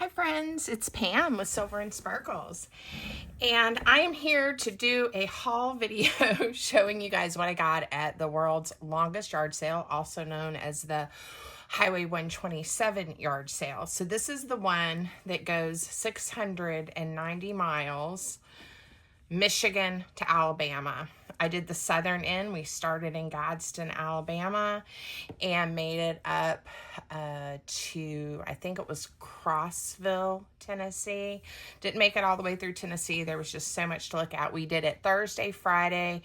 Hi friends, it's Pam with Silver and Sparkles, and I am here to do a haul video showing you guys what I got at the world's longest yard sale, also known as the Highway 127 yard sale. So this is the one that goes 690 miles, Michigan to Alabama. I did the southern end. We started in Gadsden, Alabama, and made it up to, I think it was Crossville, Tennessee. Didn't make it all the way through Tennessee. There was just so much to look at. We did it Thursday, Friday,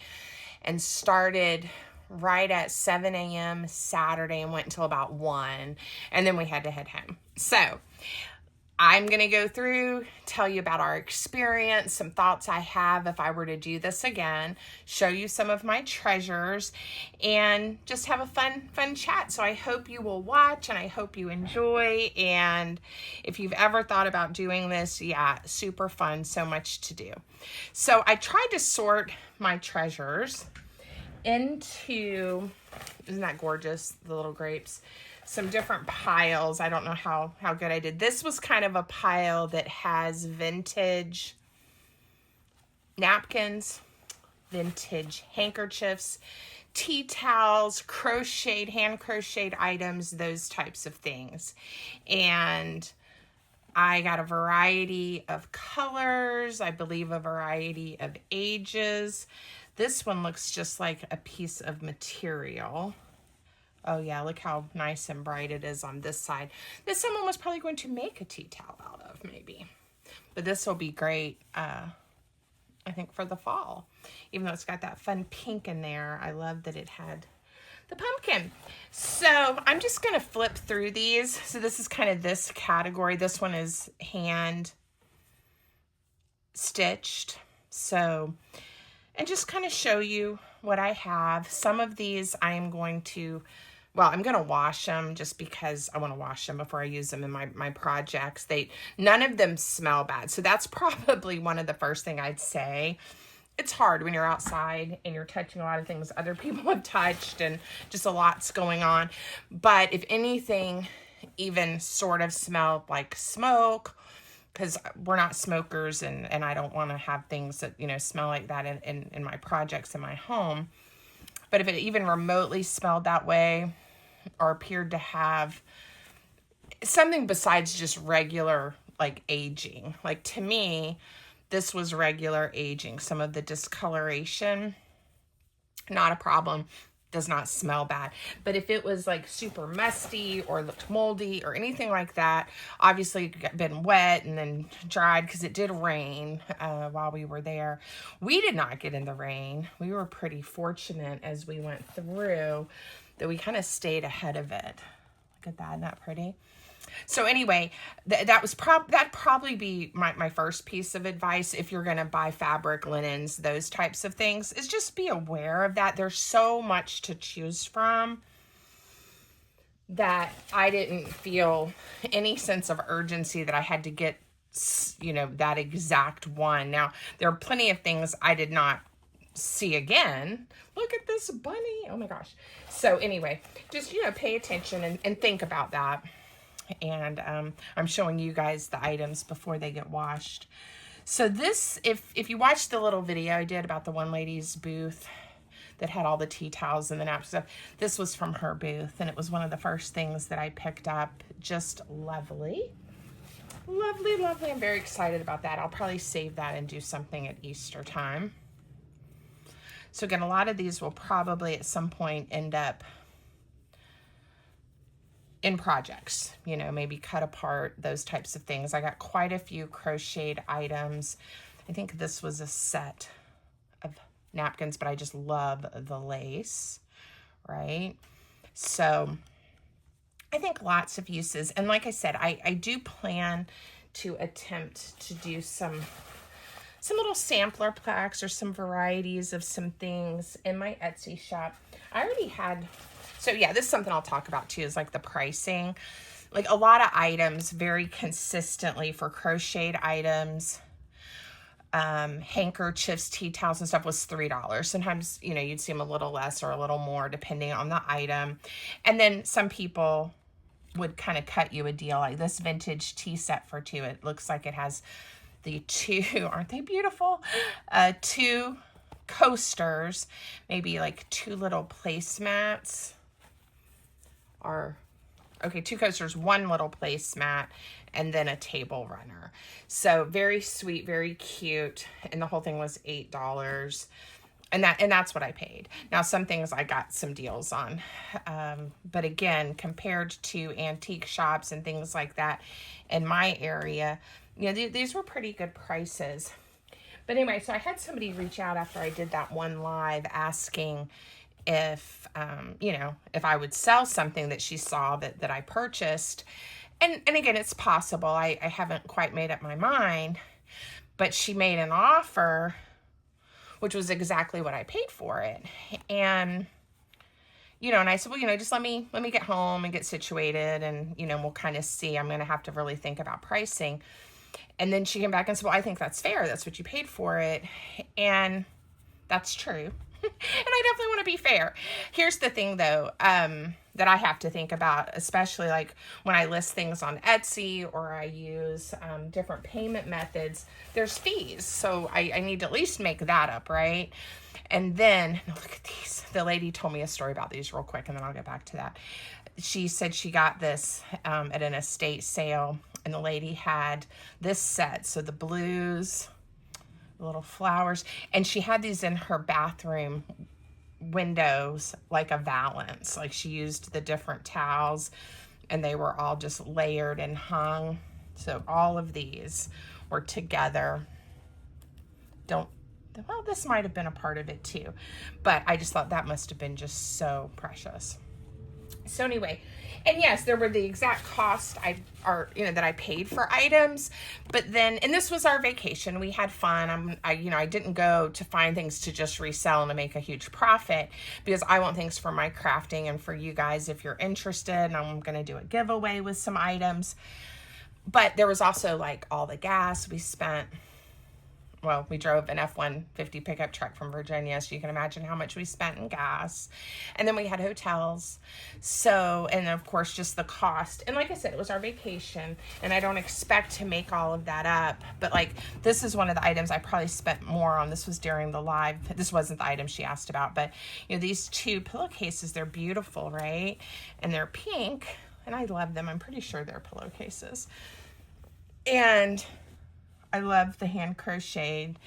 and started right at 7 a.m. Saturday and went until about 1. And then we had to head home. So I'm going to go through, tell you about our experience, some thoughts I have if I were to do this again, show you some of my treasures, and just have a fun chat. So I hope you will watch and I hope you enjoy. And if you've ever thought about doing this, yeah, super fun, so much to do. So I tried to sort my treasures into, isn't that gorgeous, the little grapes? Some different piles. I don't know how good I did. This was kind of a pile that has vintage napkins, vintage handkerchiefs, tea towels, crocheted, hand crocheted items, those types of things. And I got a variety of colors, I believe a variety of ages. This one looks just like a piece of material. Oh yeah, look how nice and bright it is on this side. This someone was probably going to make a tea towel out of, maybe. But this will be great, I think, for the fall. Even though it's got that fun pink in there, I love that it had the pumpkin. So I'm just going to flip through these. So this is kind of this category. This one is hand stitched. So, and just kind of show you what I have. Some of these I'm going to wash them just because I want to wash them before I use them in my projects. None of them smell bad. So that's probably one of the first thing I'd say. It's hard when you're outside and you're touching a lot of things other people have touched and just a lot's going on. But if anything even sort of smelled like smoke, because we're not smokers and I don't want to have things that, smell like that in my projects in my home. But if it even remotely smelled that way or appeared to have something besides just regular, like, aging. Like, to me, this was regular aging. Some of the discoloration, not a problem. Does not smell bad. But if it was like super musty or looked moldy or anything like that, obviously it been wet and then dried because it did rain while we were there. We did not get in the rain. We were pretty fortunate as we went through that we kind of stayed ahead of it. Look at that, isn't that pretty? So anyway, that'd probably be my first piece of advice if you're going to buy fabric, linens, those types of things, is just be aware of that. There's so much to choose from that I didn't feel any sense of urgency that I had to get, that exact one. Now, there are plenty of things I did not see again. Look at this bunny. Oh my gosh. So anyway, just, pay attention and think about that. And I'm showing you guys the items before they get washed. So this, if you watched the little video I did about the one lady's booth that had all the tea towels and the napkins stuff, this was from her booth, and it was one of the first things that I picked up. Just lovely. Lovely, lovely. I'm very excited about that. I'll probably save that and do something at Easter time. So again, a lot of these will probably at some point end up in projects, maybe cut apart, those types of things. I got quite a few crocheted items. I think this was a set of napkins, but I just love the lace, right? So I think lots of uses. And like I said, I do plan to attempt to do some little sampler packs or some varieties of some things in my Etsy shop. I already had... So yeah, this is something I'll talk about too, is like the pricing. Like a lot of items very consistently for crocheted items, handkerchiefs, tea towels and stuff was $3. Sometimes, you'd see them a little less or a little more depending on the item. And then some people would kind of cut you a deal. Like this vintage tea set for two. It looks like it has the two, aren't they beautiful? Two coasters, maybe like two little placemats, or okay, two coasters, one little placemat, and then a table runner. So very sweet, very cute, and the whole thing was $8. And that's what I paid. Now, some things I got some deals on. But again, compared to antique shops and things like that in my area, you know, these were pretty good prices. But anyway, so I had somebody reach out after I did that one live asking if, you know, if I would sell something that she saw that I purchased. And again, it's possible. I haven't quite made up my mind. But she made an offer, which was exactly what I paid for it. And, you know, and I said, well, you know, just let me get home and get situated, and, you know, we'll kind of see. I'm going to have to really think about pricing. And then she came back and said, well, I think that's fair. That's what you paid for it. And that's true. And I definitely want to be fair. Here's the thing, though, that I have to think about, especially like when I list things on Etsy or I use different payment methods, there's fees. So I need to at least make that up, right? And then, look at these. The lady told me a story about these real quick, and then I'll get back to that. She said she got this at an estate sale, and the lady had this set. So the blues, little flowers, and she had these in her bathroom windows like a valance. Like she used the different towels, and they were all just layered and hung. So all of these were together. Well, this might have been a part of it too, but I just thought that must have been just so precious. So anyway, and yes, there were the exact cost that I paid for items, but then, and this was our vacation. We had fun. I didn't go to find things to just resell and to make a huge profit, because I want things for my crafting and for you guys if you're interested. And I'm going to do a giveaway with some items, but there was also like all the gas we spent. Well, we drove an F-150 pickup truck from Virginia, so you can imagine how much we spent in gas. And then we had hotels. So, and of course, just the cost. And like I said, it was our vacation, and I don't expect to make all of that up. But like, this is one of the items I probably spent more on. This was during the live. This wasn't the item she asked about, but you know, these two pillowcases, they're beautiful, right? And they're pink, and I love them. I'm pretty sure they're pillowcases. And I love the hand crocheted,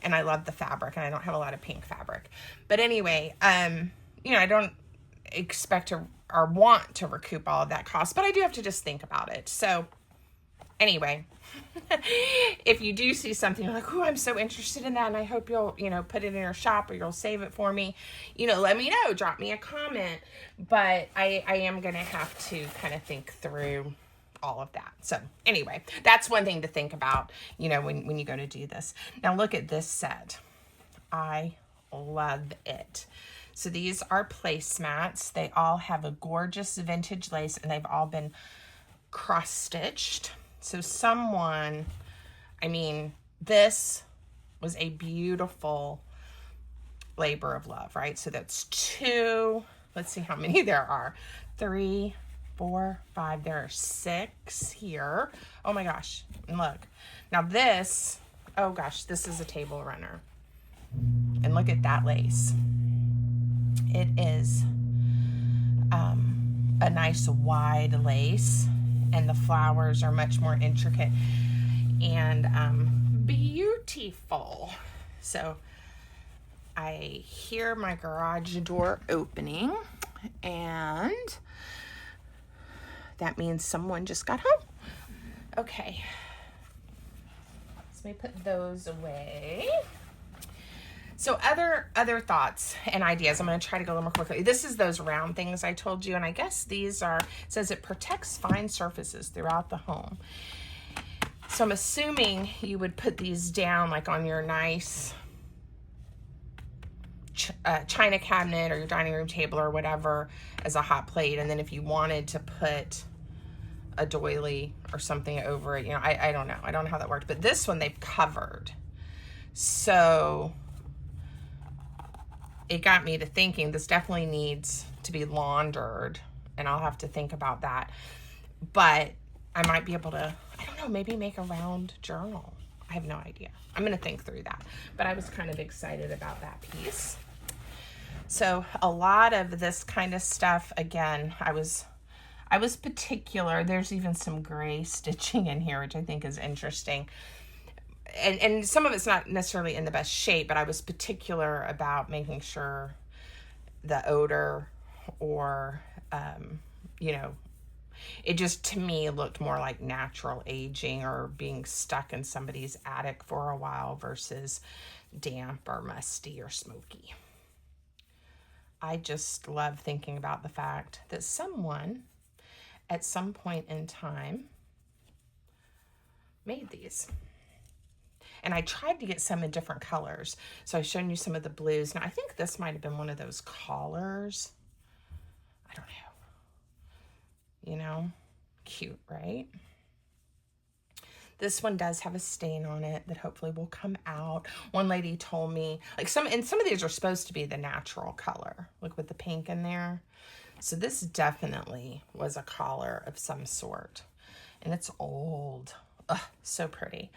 and I love the fabric, and I don't have a lot of pink fabric. But anyway, you know, I don't expect to or want to recoup all of that cost, but I do have to just think about it. So anyway, if you do see something like, oh, I'm so interested in that, and I hope you'll, you know, put it in your shop or you'll save it for me, you know, let me know, drop me a comment. But I am going to have to kind of think through all of that. So anyway, that's one thing to think about, you know, when you go to do this. Now look at this set. I love it. So these are placemats. They all have a gorgeous vintage lace, and they've all been cross-stitched. So someone, I mean, this was a beautiful labor of love, right? So that's two, let's see how many there are. 3, 4, 5, there are 6 here. Oh my gosh, and look. Now this, oh gosh, this is a table runner. And look at that lace. It is a nice wide lace, and the flowers are much more intricate and beautiful. So I hear my garage door opening, and that means someone just got home. Okay. So let me put those away. So other thoughts and ideas. I'm going to try to go a little more quickly. This is those round things I told you, and I guess these are, it says it protects fine surfaces throughout the home. So I'm assuming you would put these down like on your nice china cabinet or your dining room table or whatever as a hot plate. And then if you wanted to put a doily or something over it, you know, I don't know. I don't know how that worked. But this one they've covered. So it got me to thinking this definitely needs to be laundered, and I'll have to think about that. but I might be able to, I don't know, maybe make a round journal. I have no idea. I'm going to think through that. But I was kind of excited about that piece. So a lot of this kind of stuff, again, I was particular. There's even some gray stitching in here, which I think is interesting. And some of it's not necessarily in the best shape, but I was particular about making sure the odor or, you know, it just, to me, looked more like natural aging or being stuck in somebody's attic for a while versus damp or musty or smoky. I just love thinking about the fact that someone at some point in time made these. And I tried to get some in different colors. So I've shown you some of the blues. Now, I think this might have been one of those collars. I don't know. You know, cute, right? This one does have a stain on it that hopefully will come out. One lady told me, like some of these are supposed to be the natural color. Look with the pink in there. So this definitely was a collar of some sort. And it's old. Ugh, so pretty.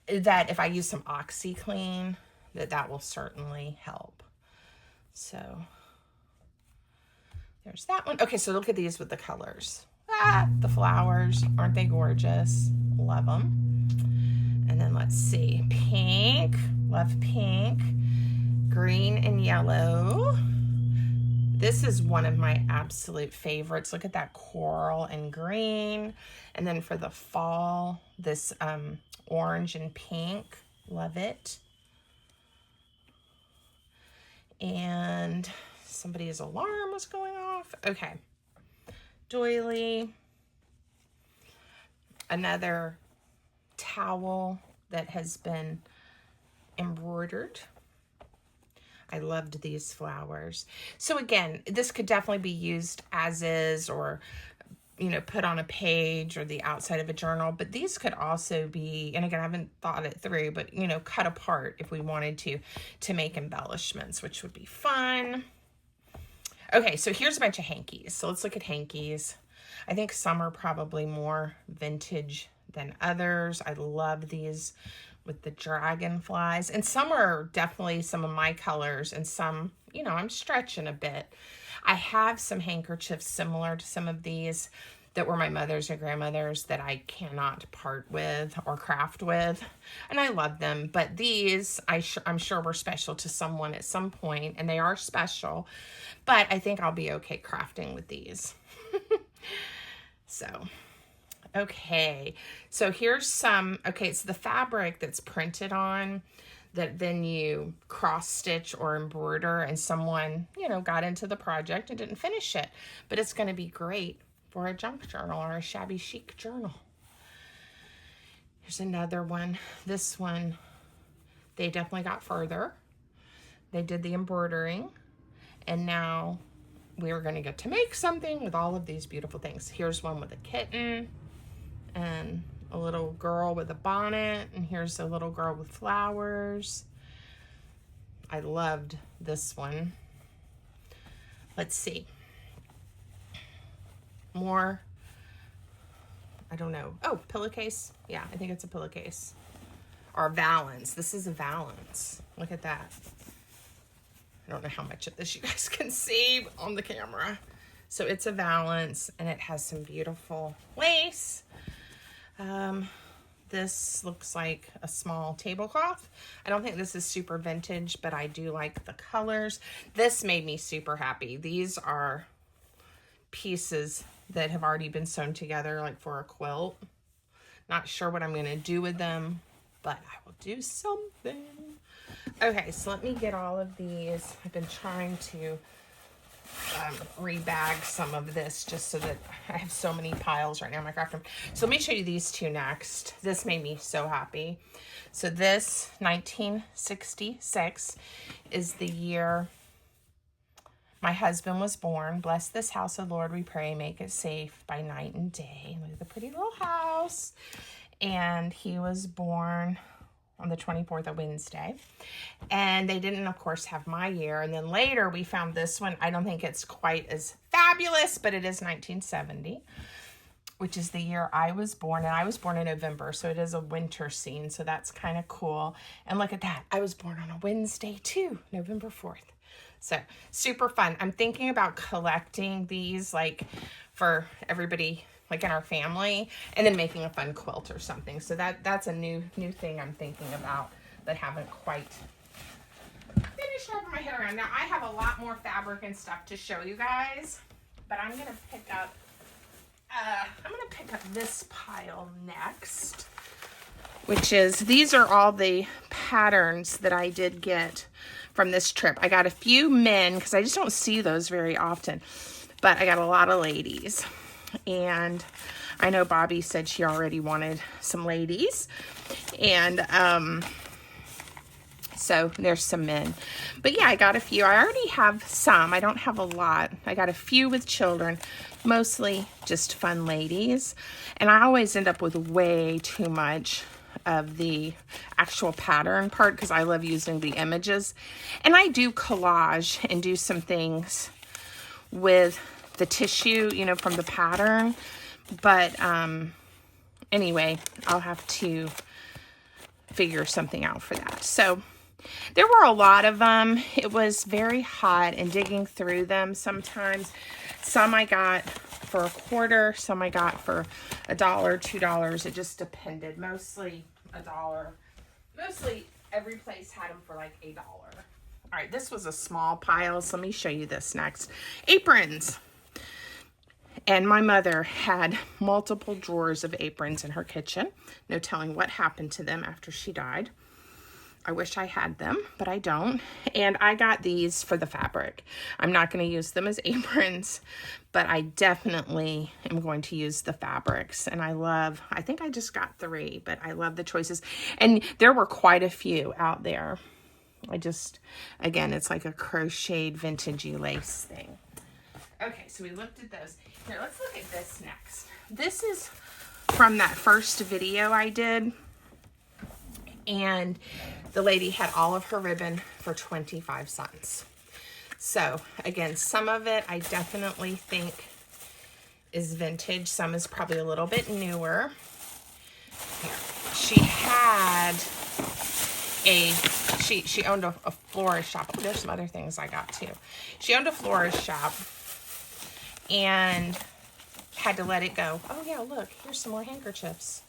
That if I use some OxyClean, that will certainly help. So there's that one. Okay, so look at these with the colors. The flowers, aren't they gorgeous? Love them. And then let's see, pink, love pink, green and yellow. This is one of my absolute favorites. Look at that coral and green. And then for the fall, this orange and pink, love it. And somebody's alarm was going off. Okay. Doily, another towel that has been embroidered. I loved these flowers. So again, this could definitely be used as is, or, you know, put on a page or the outside of a journal, but these could also be, and again, I haven't thought it through, but, you know, cut apart if we wanted to make embellishments, which would be fun. Okay, so here's a bunch of hankies. So let's look at hankies. I think some are probably more vintage than others. I love these with the dragonflies. And some are definitely some of my colors, and some, you know, I'm stretching a bit. I have some handkerchiefs similar to some of these that were my mother's or grandmother's that I cannot part with or craft with. And I love them. But these, I'm sure were special to someone at some point, and they are special. But I think I'll be okay crafting with these. So, okay. So here's some, okay, it's the fabric that's printed on that then you cross stitch or embroider, and someone, you know, got into the project and didn't finish it. But it's going to be great for a junk journal or a shabby chic journal. Here's another one. This one, they definitely got further. They did the embroidering, and now we're going to get to make something with all of these beautiful things. Here's one with a kitten and a little girl with a bonnet, and here's a little girl with flowers. I loved this one. Let's see. More, I don't know. Oh, pillowcase. Yeah, I think it's a pillowcase. Or a valance. This is a valance. Look at that. I don't know how much of this you guys can see on the camera. So it's a valance, and it has some beautiful lace. This looks like a small tablecloth. I don't think this is super vintage, but I do like the colors. This made me super happy. These are pieces that have already been sewn together, like for a quilt. Not sure what I'm going to do with them, but I will do something. Okay, so let me get all of these. I've been trying to rebag some of this just so that I have so many piles right now in my craft room. So let me show you these two next. This made me so happy. So this, 1966, is the year my husband was born. Bless this house, O Lord, we pray. Make it safe by night and day. Look at the pretty little house. And he was born on the 24th, of Wednesday. And they didn't, of course, have my year. And then later we found this one. I don't think it's quite as fabulous, but it is 1970. which is the year I was born, and I was born in November, so it is a winter scene, so that's kind of cool. And look at that, I was born on a Wednesday too, November 4th. So super fun. I'm thinking about collecting these like for everybody like in our family, and then making a fun quilt or something. So that's a new thing I'm thinking about that I haven't quite finished wrapping my head around. Now I have a lot more fabric and stuff to show you guys, but I'm gonna pick up this pile next, which is, these are all the patterns that I did get from this trip. I got a few men, because I just don't see those very often, but I got a lot of ladies. And I know Bobby said she already wanted some ladies. And so there's some men. But yeah, I got a few. I already have some. I don't have a lot. I got a few with children, mostly just fun ladies. And I always end up with way too much of the actual pattern part because I love using the images. And I do collage and do some things with the tissue, you know, from the pattern. But anyway, I'll have to figure something out for that. So there were a lot of them. It was very hot and digging through them sometimes. Some I got for $0.25, some I got for $1, $2. It just depended. Mostly $1. Mostly every place had them for like $1. All right, this was a small pile, so let me show you this next. Aprons. And my mother had multiple drawers of aprons in her kitchen. No telling what happened to them after she died. I wish I had them, but I don't. And I got these for the fabric. I'm not going to use them as aprons, but I definitely am going to use the fabrics. And I think I just got 3, but I love the choices. And there were quite a few out there. Again, it's like a crocheted vintagey lace thing. Okay, so we looked at those. Here, let's look at this next. This is from that first video I did. And the lady had all of her ribbon for 25 cents. So, again, some of it I definitely think is vintage. Some is probably a little bit newer. Here. She had she owned a florist shop. Oh, there's some other things I got too. She owned a florist shop and had to let it go. Oh yeah, look, here's some more handkerchiefs.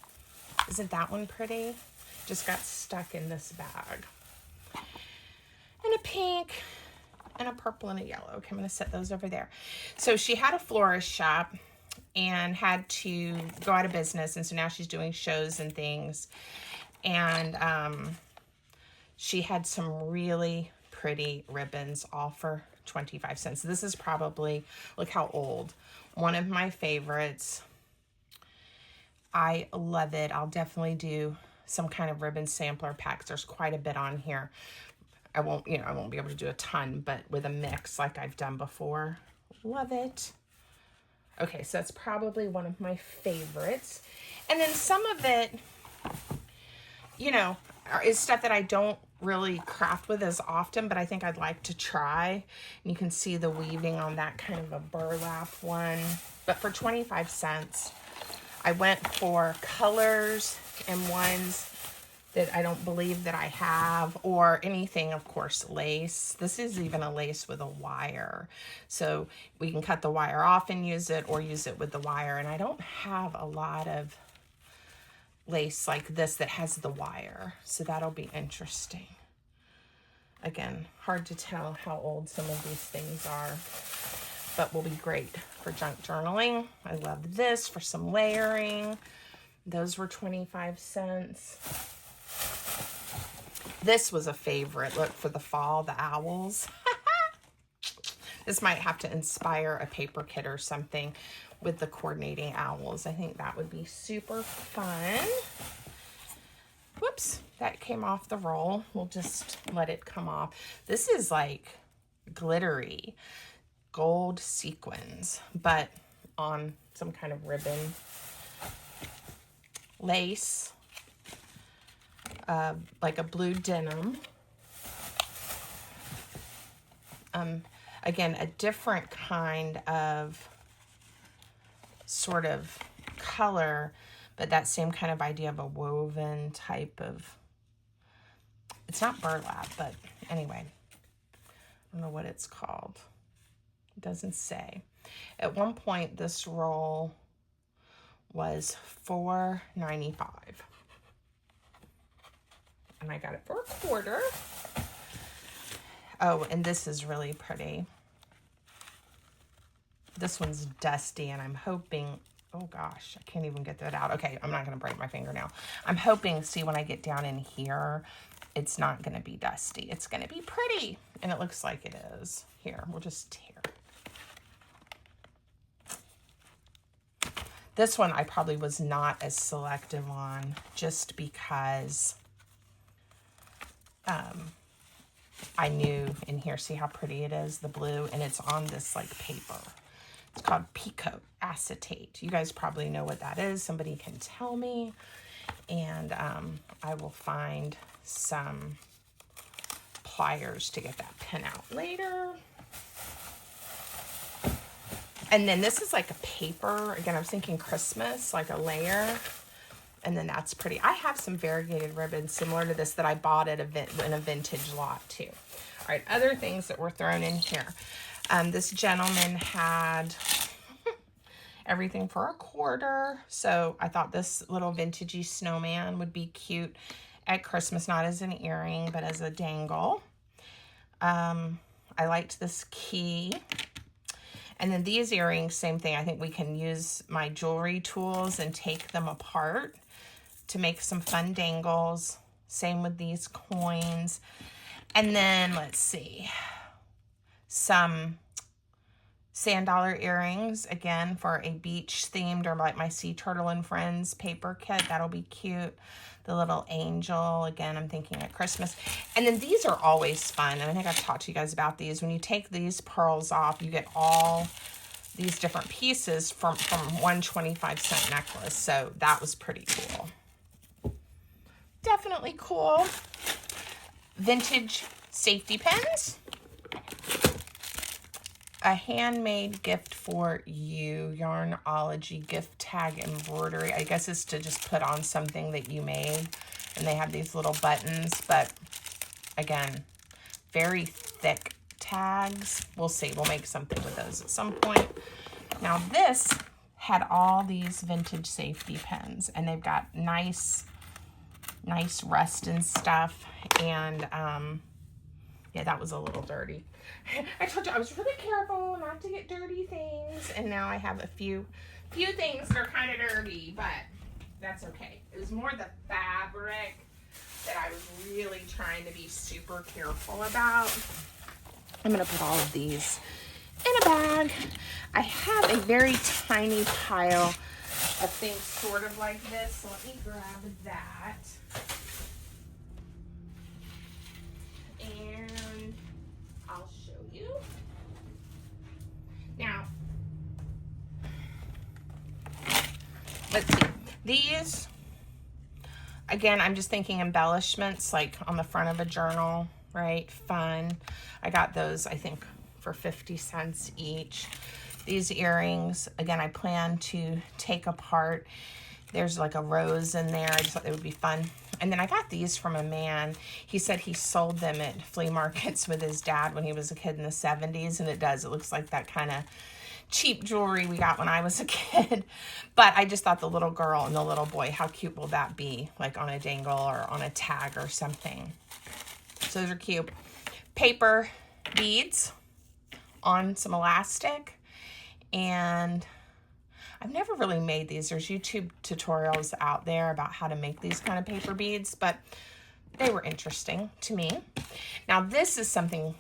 Isn't that one pretty? Just got stuck in this bag. And a pink and a purple and a yellow. Okay, I'm gonna set those over there. So she had a florist shop and had to go out of business, and so now she's doing shows and things. And she had some really pretty ribbons, all for 25 cents. This is probably, look how old, one of my favorites. I love it. I'll definitely do some kind of ribbon sampler packs. There's quite a bit on here. I won't be able to do a ton, but with a mix like I've done before. Love it. Okay, so that's probably one of my favorites. And then some of it, you know, is stuff that I don't really craft with as often, but I think I'd like to try. And you can see the weaving on that kind of a burlap one. But for 25 cents, I went for colors and ones that I don't believe that I have, or anything, of course, lace. This is even a lace with a wire. So we can cut the wire off and use it, or use it with the wire. And I don't have a lot of lace like this that has the wire, so that'll be interesting. Again, hard to tell how old some of these things are, but will be great for junk journaling. I love this for some layering. Those were 25 cents. This was a favorite. Look, for the fall, the owls. This might have to inspire a paper kit or something with the coordinating owls. I think that would be super fun. Whoops, that came off the roll. We'll just let it come off. This is like glittery gold sequins, but on some kind of ribbon. Lace, like a blue denim. Again, a different kind of sort of color, but that same kind of idea of a woven type of, it's not burlap, but anyway, I don't know what it's called. It doesn't say. At one point, this roll was $4.95. And I got it for $1. Oh, and this is really pretty. This one's dusty, and I'm hoping, oh gosh, I can't even get that out. Okay, I'm not going to break my finger now. I'm hoping, see, when I get down in here, it's not going to be dusty. It's going to be pretty, and it looks like it is. Here, we'll just tear. This one I probably was not as selective on just because I knew in here, see how pretty it is, the blue, and it's on this like paper. It's called Picote acetate. You guys probably know what that is. Somebody can tell me, and I will find some pliers to get that pin out later. And then this is like a paper. Again, I was thinking Christmas, like a layer. And then that's pretty. I have some variegated ribbon similar to this that I bought at in a vintage lot too. All right, other things that were thrown in here. This gentleman had everything for $1. So I thought this little vintagey snowman would be cute at Christmas, not as an earring, but as a dangle. I liked this key. And then these earrings, same thing. I think we can use my jewelry tools and take them apart to make some fun dangles. Same with these coins. And then, let's see, some sand dollar earrings, again, for a beach themed, or like my Sea Turtle and Friends paper kit. That'll be cute. The little angel, again, I'm thinking at Christmas. And then these are always fun. And I think I've talked to you guys about these. When you take these pearls off, you get all these different pieces from one 25-cent necklace. So that was pretty cool. Definitely cool. Vintage safety pins. A handmade gift for you, Yarnology gift tag embroidery. I guess it's to just put on something that you made. And they have these little buttons, but again, very thick tags. We'll see. We'll make something with those at some point. Now this had all these vintage safety pins, and they've got nice rust and stuff. And yeah, that was a little dirty. I told you I was really careful not to get dirty things, and now I have a few things that are kind of dirty, but that's okay. It was more the fabric that I was really trying to be super careful about. I'm going to put all of these in a bag. I have a very tiny pile of things sort of like this, so let me grab that. And I'll show you. Now, let's see. These, again, I'm just thinking embellishments like on the front of a journal, right? Fun. I got those, I think, for 50 cents each. These earrings, again, I plan to take apart. There's like a rose in there. I just thought they would be fun. And then I got these from a man. He said he sold them at flea markets with his dad when he was a kid in the 70s. And it does. It looks like that kind of cheap jewelry we got when I was a kid. But I just thought the little girl and the little boy, how cute will that be? Like on a dangle or on a tag or something. So those are cute. Paper beads on some elastic. And I've never really made these. There's YouTube tutorials out there about how to make these kind of paper beads, but they were interesting to me. Now this is something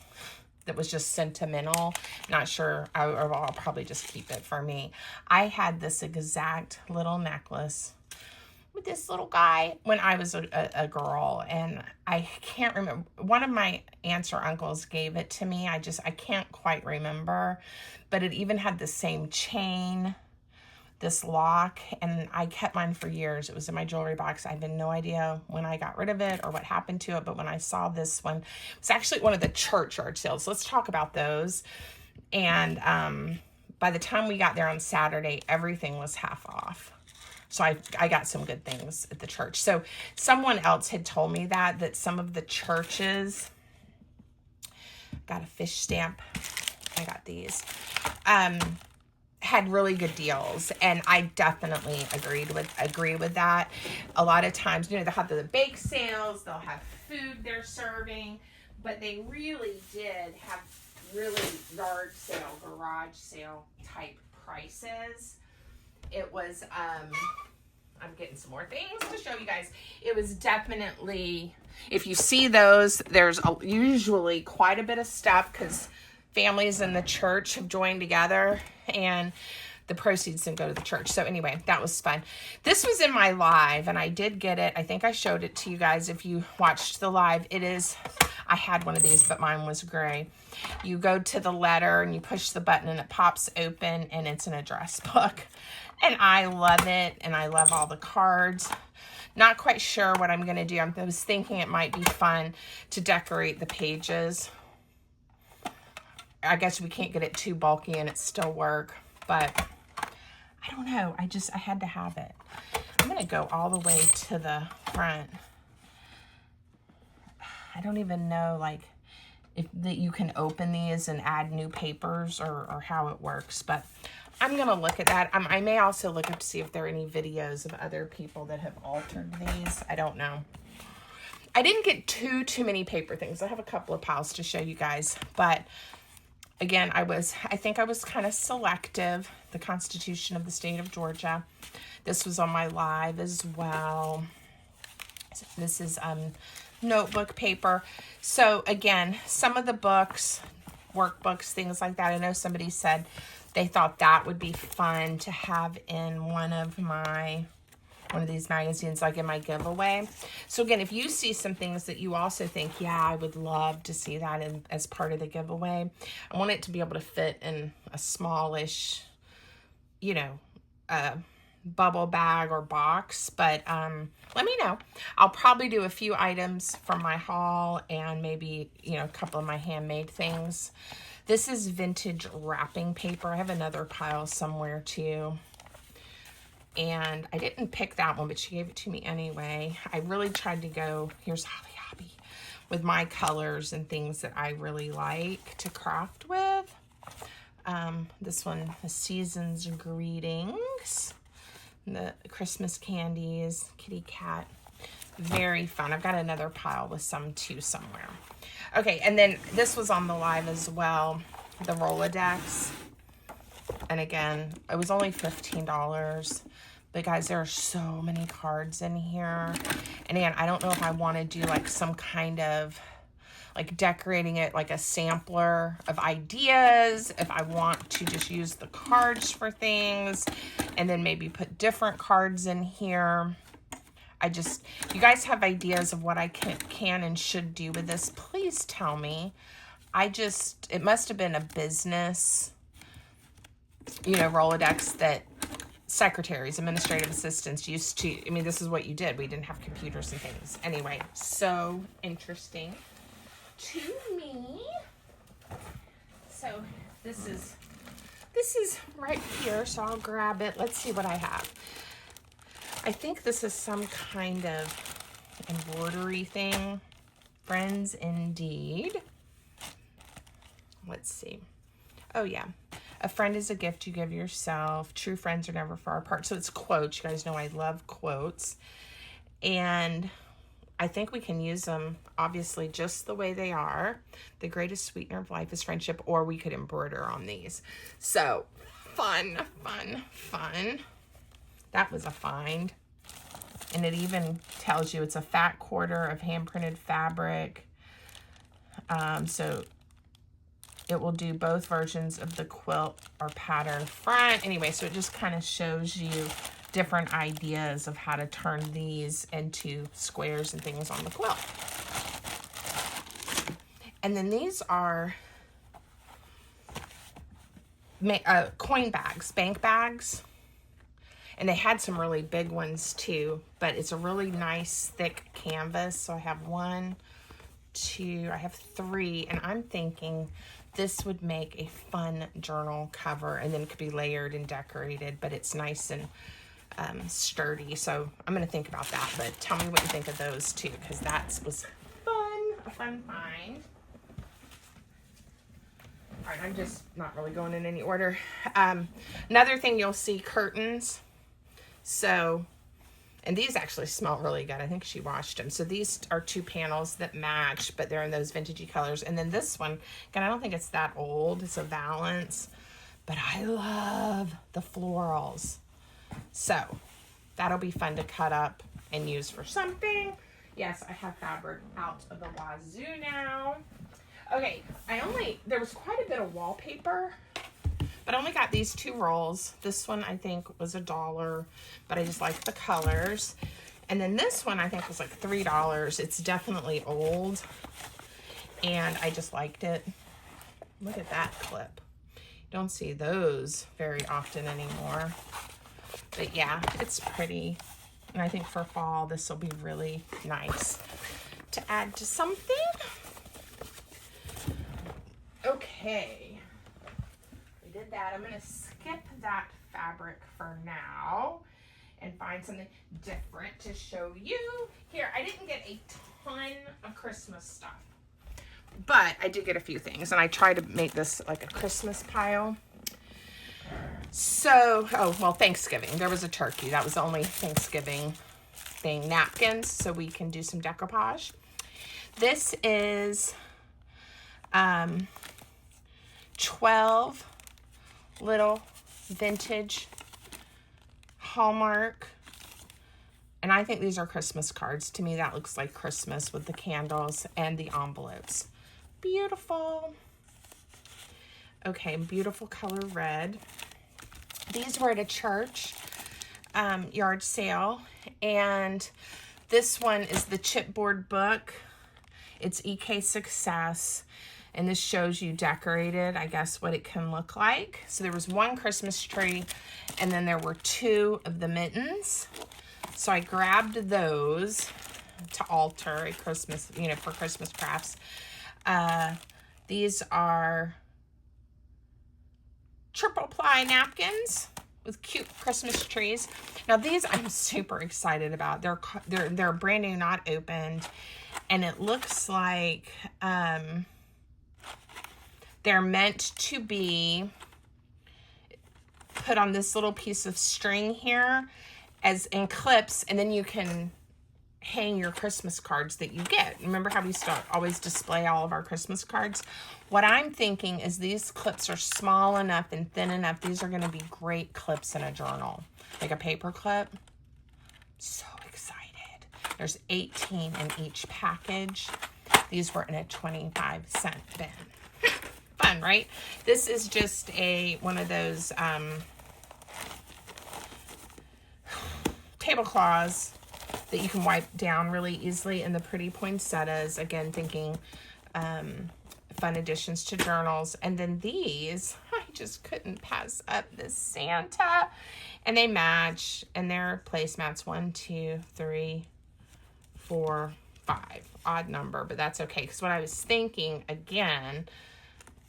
that was just sentimental. Not sure, I'll probably just keep it for me. I had this exact little necklace with this little guy when I was a girl, and I can't remember. One of my aunts or uncles gave it to me. I can't quite remember, but it even had the same chain, this lock, and I kept mine for years. It was in my jewelry box. I have no idea when I got rid of it or what happened to it, but when I saw this one, it was actually one of the church yard sales. Let's talk about those. And by the time we got there on Saturday, everything was half off. So I got some good things at the church. So someone else had told me that some of the churches, got a fish stamp. I got these. Had really good deals, and I definitely agree with that. A lot of times, they'll have the bake sales, they'll have food they're serving, but they really did have really yard sale, garage sale type prices. It was, I'm getting some more things to show you guys. It was definitely, if you see those, there's usually quite a bit of stuff because families in the church have joined together and the proceeds didn't go to the church. So anyway, that was fun. This was in my live and I did get it. I think I showed it to you guys if you watched the live. It is, I had one of these, but mine was gray. You go to the letter and you push the button and it pops open and it's an address book. And I love it, and I love all the cards. Not quite sure what I'm going to do. I was thinking it might be fun to decorate the pages. I guess we can't get it too bulky and it still work, but I don't know. I had to have it. I'm going to go all the way to the front. I don't even know, like, if you can open these and add new papers or how it works, but I'm going to look at that. I may also look up to see if there are any videos of other people that have altered these. I don't know. I didn't get too many paper things. I have a couple of piles to show you guys, but again, I think I was kind of selective. The Constitution of the State of Georgia. This was on my live as well. This is notebook paper. So again, some of the books, workbooks, things like that. I know somebody said they thought that would be fun to have in one of these magazines, like in my giveaway. So again, if you see some things that you also think, yeah, I would love to see that as part of the giveaway, I want it to be able to fit in a smallish, bubble bag or box, but let me know. I'll probably do a few items from my haul and maybe, a couple of my handmade things. This is vintage wrapping paper. I have another pile somewhere too. And I didn't pick that one, but she gave it to me anyway. I really tried to go, here's Holly Hobby, with my colors and things that I really like to craft with. This one, the Season's Greetings. The Christmas candies, kitty cat. Very fun. I've got another pile with some too somewhere. Okay, and then this was on the live as well, the Rolodex. And again, it was only $15. But guys, there are so many cards in here. And again, I don't know if I want to do like some kind of like decorating it like a sampler of ideas, if I want to just use the cards for things and then maybe put different cards in here. You guys have ideas of what I can and should do with this, please tell me. It must have been a business, Rolodex that secretaries, administrative assistants used to, this is what you did. We didn't have computers and things. Anyway, so interesting to me. So this is right here, so I'll grab it. Let's see what I have. I think this is some kind of embroidery thing. Friends Indeed. Let's see. Oh yeah. A friend is a gift you give yourself. True friends are never far apart. So it's quotes. You guys know I love quotes. And I think we can use them, obviously, just the way they are. The greatest sweetener of life is friendship, or we could embroider on these. So, fun. That was a find. And it even tells you it's a fat quarter of hand-printed fabric. So it will do both versions of the quilt or pattern front. Anyway, so it just kind of shows you different ideas of how to turn these into squares and things on the quilt. And then these are coin bags, bank bags. And they had some really big ones too, but it's a really nice thick canvas. So I have 1, 2, I have 3, and I'm thinking this would make a fun journal cover, and then it could be layered and decorated, but it's nice and sturdy. So I'm going to think about that, but tell me what you think of those too, because that was fun, a fun find. All right, I'm just not really going in any order. Another thing you'll see, curtains. So, and these actually smell really good. I think she washed them. So these are 2 panels that match, but they're in those vintagey colors. And then this one, again, I don't think it's that old. It's a Valance, but I love the florals. So that'll be fun to cut up and use for something. Yes, I have fabric out of the wazoo now. Okay, there was quite a bit of wallpaper, but I only got these 2 rolls. This one I think was $1, but I just like the colors. And then this one I think was like $3. It's definitely old, and I just liked it. Look at that clip. Don't see those very often anymore. But yeah, it's pretty. And I think for fall, this will be really nice to add to something. Okay, we did that. I'm going to skip that fabric for now and find something different to show you. Here, I didn't get a ton of Christmas stuff, but I did get a few things, and I tried to make this like a Christmas pile. So, oh, well, Thanksgiving. There was a turkey. That was the only Thanksgiving thing. Napkins, so we can do some decoupage. This is 12 little vintage Hallmark, and I think these are Christmas cards. To me, that looks like Christmas with the candles and the envelopes. Beautiful. Okay, beautiful color red. These were at a church yard sale, and this one is the chipboard book. It's EK Success, and this shows you decorated, I guess, what it can look like. So there was 1 Christmas tree, and then there were 2 of the mittens. So I grabbed those to alter a Christmas, for Christmas crafts. These are triple ply napkins with cute Christmas trees. Now these I'm super excited about. They're brand new, not opened, and it looks like they're meant to be put on this little piece of string here as in clips, and then you can hang your Christmas cards that you get. Remember how we always display all of our Christmas cards? What I'm thinking is these clips are small enough and thin enough. These are going to be great clips in a journal, like a paper clip. So excited. There's 18 in each package. These were in a 25-cent bin. Fun, right? This is just one of those tablecloths that you can wipe down really easily, and the pretty poinsettias, again, thinking fun additions to journals. And then these, I just couldn't pass up this Santa, and they match, and they're placemats 1, 2, 3, 4, 5, odd number, but that's okay, because what I was thinking, again,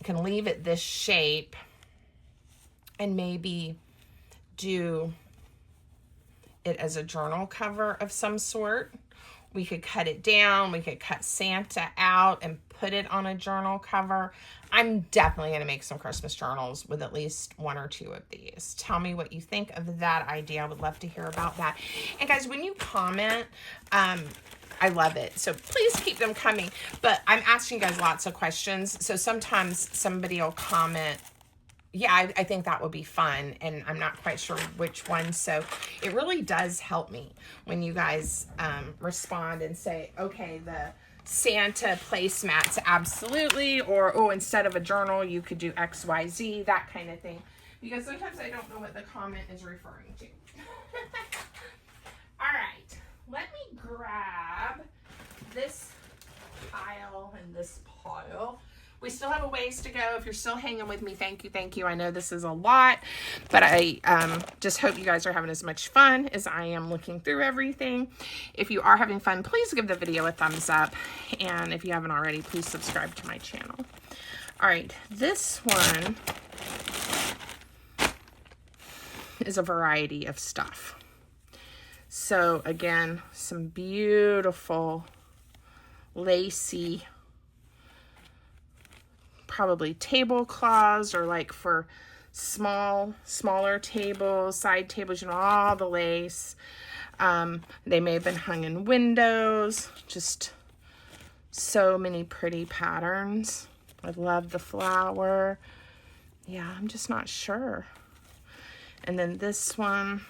I can leave it this shape and maybe do it as a journal cover of some sort. We could cut it down. We could cut Santa out and put it on a journal cover. I'm definitely going to make some Christmas journals with at least 1 or 2 of these. Tell me what you think of that idea. I would love to hear about that. And guys, when you comment, I love it. So please keep them coming. But I'm asking you guys lots of questions. So sometimes somebody will comment, yeah, I think that would be fun, and I'm not quite sure which one. So it really does help me when you guys respond and say, okay, the Santa placemats, absolutely, or oh, instead of a journal, you could do X, Y, Z, that kind of thing. Because sometimes I don't know what the comment is referring to. All right, let me grab this pile and this pile. We still have a ways to go. If you're still hanging with me, thank you, thank you. I know this is a lot, but I just hope you guys are having as much fun as I am looking through everything. If you are having fun, please give the video a thumbs up. And if you haven't already, please subscribe to my channel. All right, this one is a variety of stuff. So again, some beautiful lacy, probably tablecloths, or like for smaller tables, side tables, you know, all the lace. They may have been hung in windows. Just so many pretty patterns. I love the flower. Yeah, I'm just not sure. And then this one,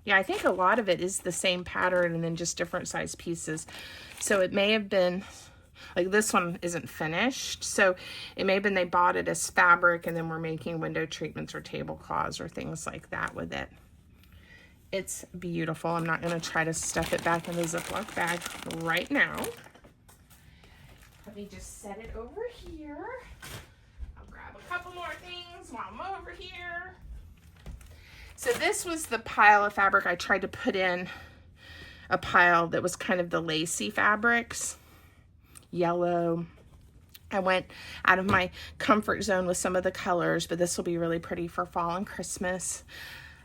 yeah, I think a lot of it is the same pattern and then just different size pieces. So it may have been, like this one isn't finished, so it may have been they bought it as fabric and then we're making window treatments or tablecloths or things like that with it. It's beautiful. I'm not going to try to stuff it back in the Ziploc bag right now. Let me just set it over here. I'll grab a couple more things while I'm over here. So this was the pile of fabric I tried to put in a pile that was kind of the lacy fabrics. Yellow. I went out of my comfort zone with some of the colors, but this will be really pretty for fall and Christmas.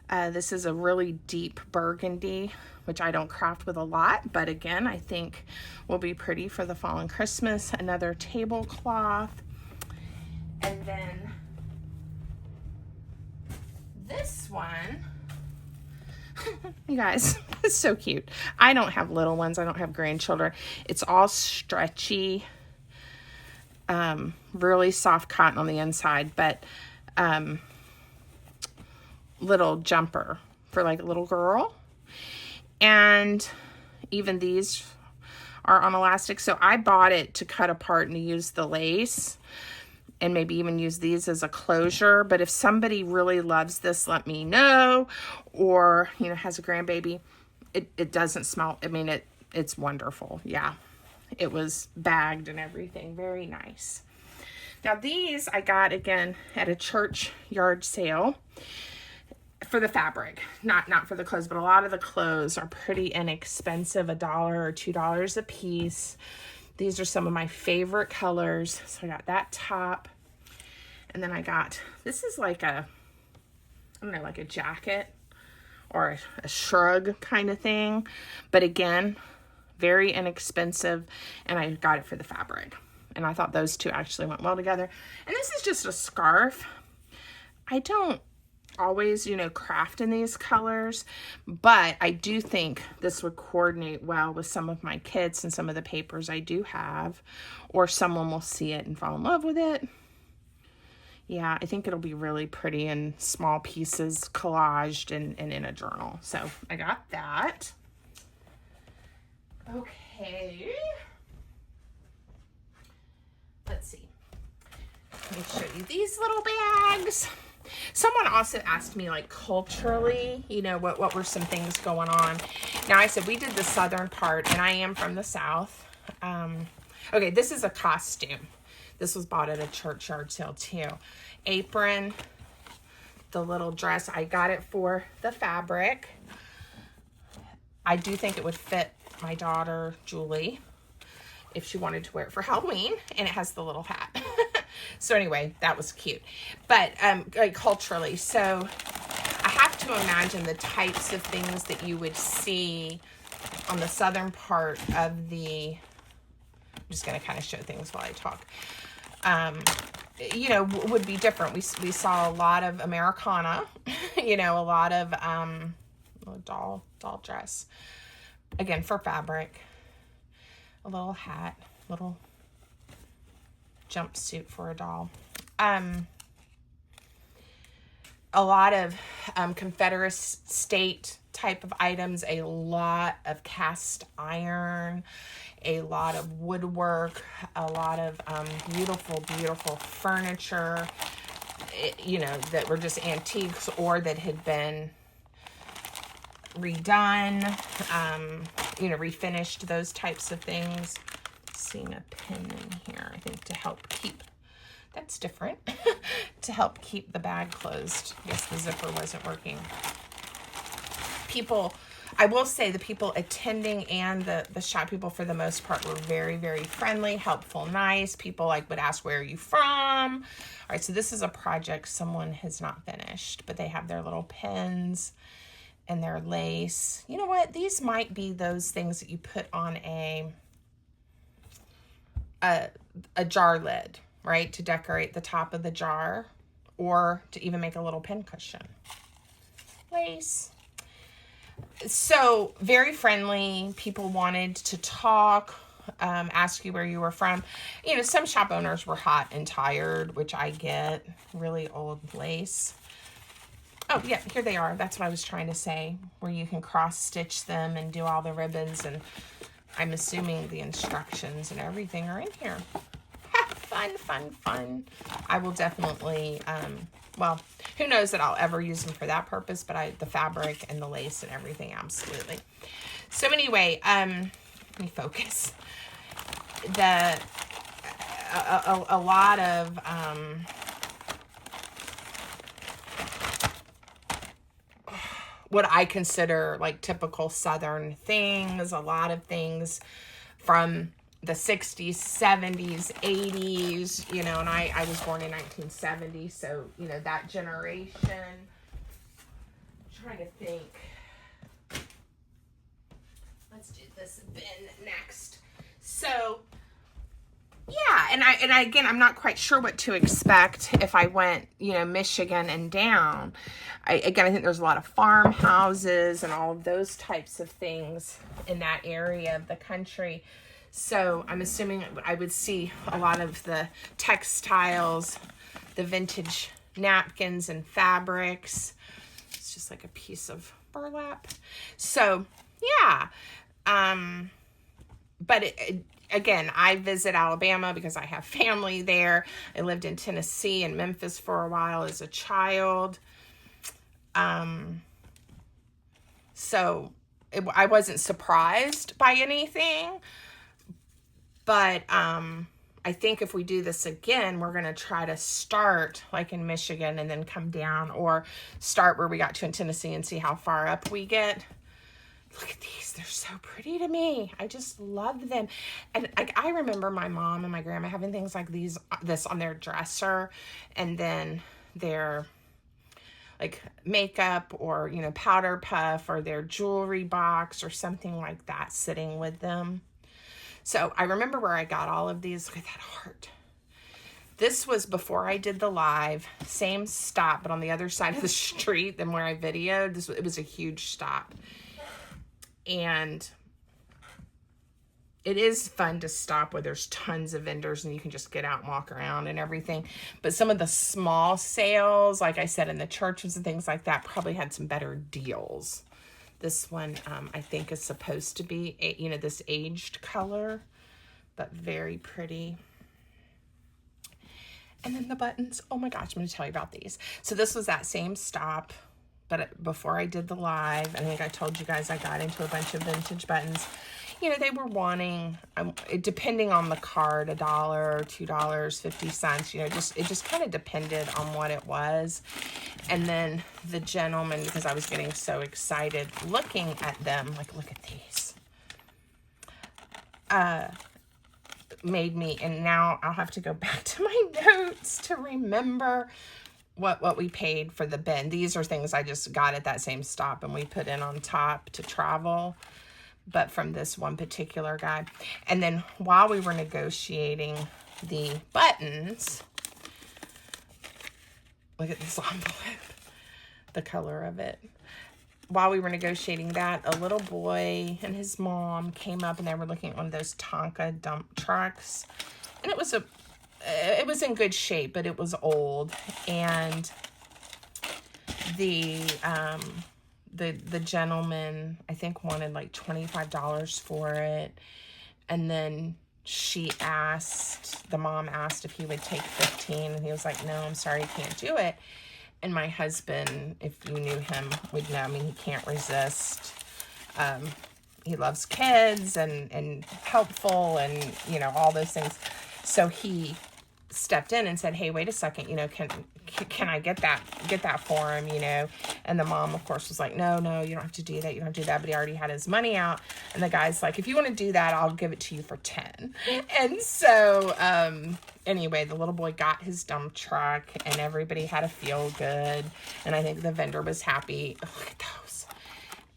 This is a really deep burgundy, which I don't craft with a lot, but again, I think will be pretty for the fall and Christmas. Another tablecloth. And then this one, you guys, it's so cute. I don't have little ones. I don't have grandchildren. It's all stretchy, really soft cotton on the inside, but little jumper for like a little girl. And even these are on elastic. So I bought it to cut apart and to use the lace and maybe even use these as a closure. But if somebody really loves this, let me know. Or, you know, has a grandbaby. It doesn't smell, I mean, it's wonderful. Yeah, it was bagged and everything. Very nice. Now these I got again at a church yard sale for the fabric, not for the clothes, but a lot of the clothes are pretty inexpensive, $1 or $2 a piece. These are some of my favorite colors. So I got that top, and then I got, this is like a, I don't know, like a jacket or a shrug kind of thing, but again, very inexpensive, and I got it for the fabric. And I thought those two actually went well together. And this is just a scarf. I don't always, you know, craft in these colors, but I do think this would coordinate well with some of my kits and some of the papers I do have, or someone will see it and fall in love with it. Yeah, I think it'll be really pretty in small pieces, collaged and in a journal. So I got that. Okay. Let's see. Let me show you these little bags. Someone also asked me, like, culturally, you know, what were some things going on. Now, I said we did the southern part, and I am from the South. Okay, this is a costume. This was bought at a church yard sale, too. Apron, the little dress. I got it for the fabric. I do think it would fit my daughter, Julie, if she wanted to wear it for Halloween, and it has the little hat. So anyway, that was cute. But like culturally, so I have to imagine the types of things that you would see on the southern part of the, I'm just going to kind of show things while I talk, you know, would be different. We saw a lot of Americana, you know, a lot of doll dress, again, for fabric, a little hat, little jumpsuit for a doll. A lot of Confederate state type of items, a lot of cast iron, a lot of woodwork, a lot of beautiful furniture, you know, that were just antiques or that had been redone, you know, refinished, those types of things. Seeing a pin in here, I think, to help keep, that's different, to help keep the bag closed. I guess the zipper wasn't working. People, I will say the people attending and the shop people for the most part were very, very friendly, helpful, nice. People like would ask, where are you from? All right, so this is a project someone has not finished, but they have their little pins. and their lace. You know what? These might be those things that you put on a jar lid, right? To decorate the top of the jar, or to even make a little pincushion. Lace. So very friendly. People wanted to talk, ask you where you were from. You know, some shop owners were hot and tired, which I get. Really old lace. Oh, yeah, here they are. That's what I was trying to say, where you can cross-stitch them and do all the ribbons, and I'm assuming the instructions and everything are in here. Fun, fun, fun. I will definitely, well, who knows that I'll ever use them for that purpose, but the fabric and the lace and everything, absolutely. So anyway, let me focus. A lot of, what I consider like typical Southern things, a lot of things from the 60s, 70s, 80s, you know, and I was born in 1970, so, you know, that generation. I'm trying to think. Let's do this bin next. So, yeah, and again, I'm not quite sure what to expect if I went, you know, Michigan and down. I think there's a lot of farmhouses and all of those types of things in that area of the country. So I'm assuming I would see a lot of the textiles, the vintage napkins and fabrics. It's just like a piece of burlap. So, yeah. But again, I visit Alabama because I have family there. I lived in Tennessee and Memphis for a while as a child. So I wasn't surprised by anything, but, I think if we do this again, we're going to try to start like in Michigan and then come down, or start where we got to in Tennessee and see how far up we get. Look at these. They're so pretty to me. I just love them. And I remember my mom and my grandma having things like this on their dresser, and then their like makeup or, you know, powder puff or their jewelry box or something like that sitting with them. So I remember where I got all of these. Look at that heart. This was before I did the live. Same stop, but on the other side of the street than where I videoed. It was a huge stop. And it is fun to stop where there's tons of vendors and you can just get out and walk around and everything. But some of the small sales, like I said, in the churches and things like that, probably had some better deals. This one, I think, is supposed to be, you know, this aged color, but very pretty. And then the buttons. Oh my gosh, I'm going to tell you about these. So this was that same stop, but before I did the live, I think I told you guys I got into a bunch of vintage buttons. You know, they were wanting, depending on the card, $1, $2, 50 cents, you know, it just kind of depended on what it was. And then the gentleman, because I was getting so excited looking at them, like, look at these, made me, and now I'll have to go back to my notes to remember what we paid for the bin. These are things I just got at that same stop and we put in on top to travel, but from this one particular guy. And then while we were negotiating the buttons, look at this envelope, the color of it. While we were negotiating that, a little boy and his mom came up and they were looking at one of those Tonka dump trucks. And it was in good shape, but it was old. And the gentleman, I think, wanted like $25 for it. And then the mom asked if he would take 15, and he was like, no, I'm sorry, I can't do it. And my husband, if you knew him, would know, I mean, he can't resist. He loves kids and helpful and, you know, all those things. So he stepped in and said, hey, wait a second, you know, can I get that for him, you know? And the mom, of course, was like, no, you don't have to do that. You don't have to do that. But he already had his money out. And the guy's like, if you want to do that, I'll give it to you for 10. And so, anyway, the little boy got his dump truck and everybody had a feel good. And I think the vendor was happy. Oh, look at those.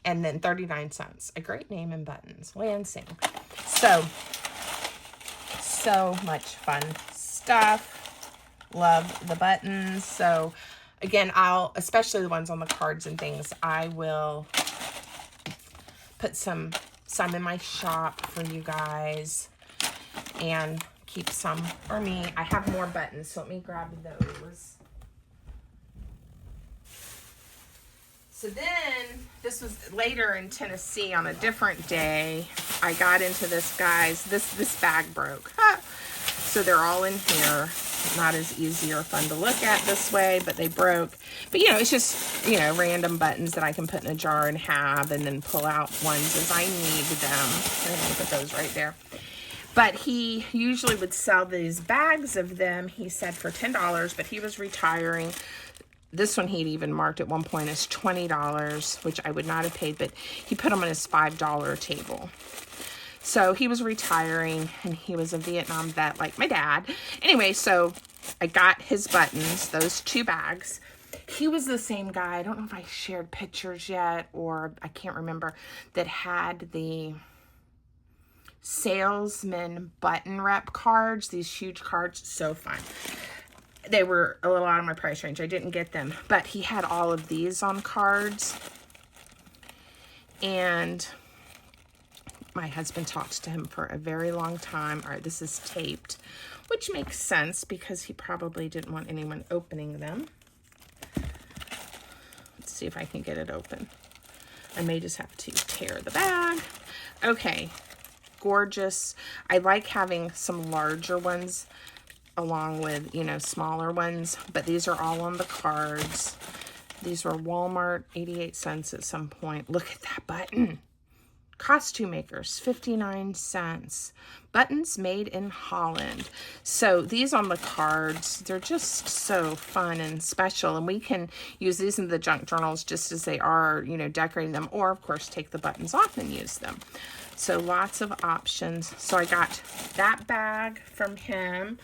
And then 39 cents. A great name in buttons. Lansing. So much fun stuff. Love the buttons. So again, especially the ones on the cards and things, I will put some in my shop for you guys and keep some for me. I have more buttons, so let me grab those. So then, this was later in Tennessee on a different day. I got into this, guys. This bag broke. So they're all in here. Not as easy or fun to look at this way, but they broke. But, you know, it's just, you know, random buttons that I can put in a jar and have, and then pull out ones as I need them. I'm going to put those right there. But he usually would sell these bags of them, he said, for $10, but he was retiring. This one he'd even marked at one point as $20, which I would not have paid, but he put them on his $5 table. So he was retiring, and he was a Vietnam vet like my dad. Anyway, so I got his buttons, those 2 bags. He was the same guy, I don't know if I shared pictures yet, or I can't remember, that had the salesman button rep cards, these huge cards, so fun. They were a little out of my price range. I didn't get them. But he had all of these on cards. And my husband talked to him for a very long time. All right, this is taped, which makes sense because he probably didn't want anyone opening them. Let's see if I can get it open. I may just have to tear the bag. Okay, gorgeous. I like having some larger ones along with, you know, smaller ones, but these are all on the cards. These were Walmart, 88 cents at some point. Look at that button. Costume Makers, 59 cents. Buttons made in Holland. So these on the cards, they're just so fun and special, and we can use these in the junk journals just as they are, you know, decorating them, or of course take the buttons off and use them. So lots of options. So I got that bag from him.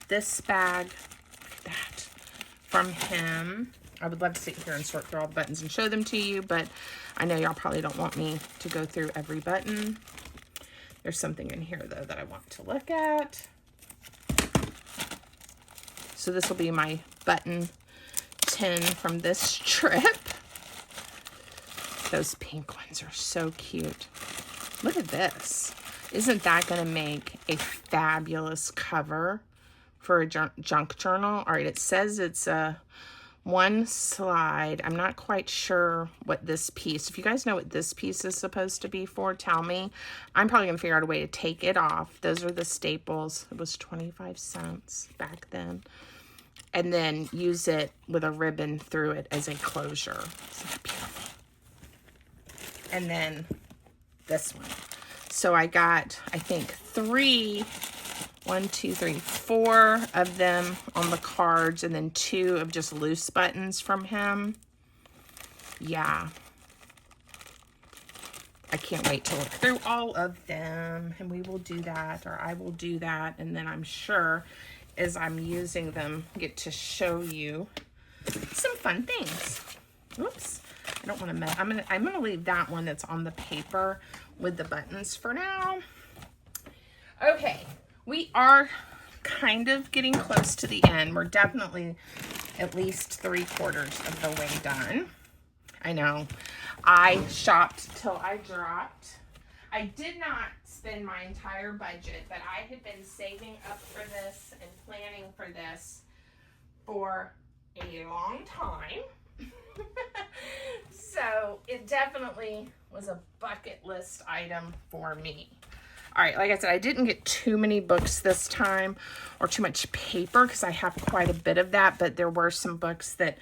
This bag, that, from him. I would love to sit here and sort through all the buttons and show them to you, but I know y'all probably don't want me to go through every button. There's something in here, though, that I want to look at. So this will be my button tin from this trip. Those pink ones are so cute. Look at this. Isn't that going to make a fabulous cover for a junk journal? All right, it says it's a one slide. I'm not quite sure what this piece, if you guys know what this piece is supposed to be for, tell me. I'm probably gonna figure out a way to take it off. Those are the staples. It was 25 cents back then. And then use it with a ribbon through it as a closure. Isn't that beautiful? And then this one. So I got, I think, 4 of them on the cards, and then 2 of just loose buttons from him. Yeah. I can't wait to look through all of them, and we will do that, or I will do that, and then I'm sure as I'm using them, get to show you some fun things. Oops. I don't want to mess. I'm gonna leave that one that's on the paper with the buttons for now. Okay, we are kind of getting close to the end. We're definitely at least 3/4 of the way done. I know. I shopped till I dropped. I did not spend my entire budget, but I had been saving up for this and planning for this for a long time. So it definitely was a bucket list item for me. All right, like I said, I didn't get too many books this time or too much paper because I have quite a bit of that, but there were some books that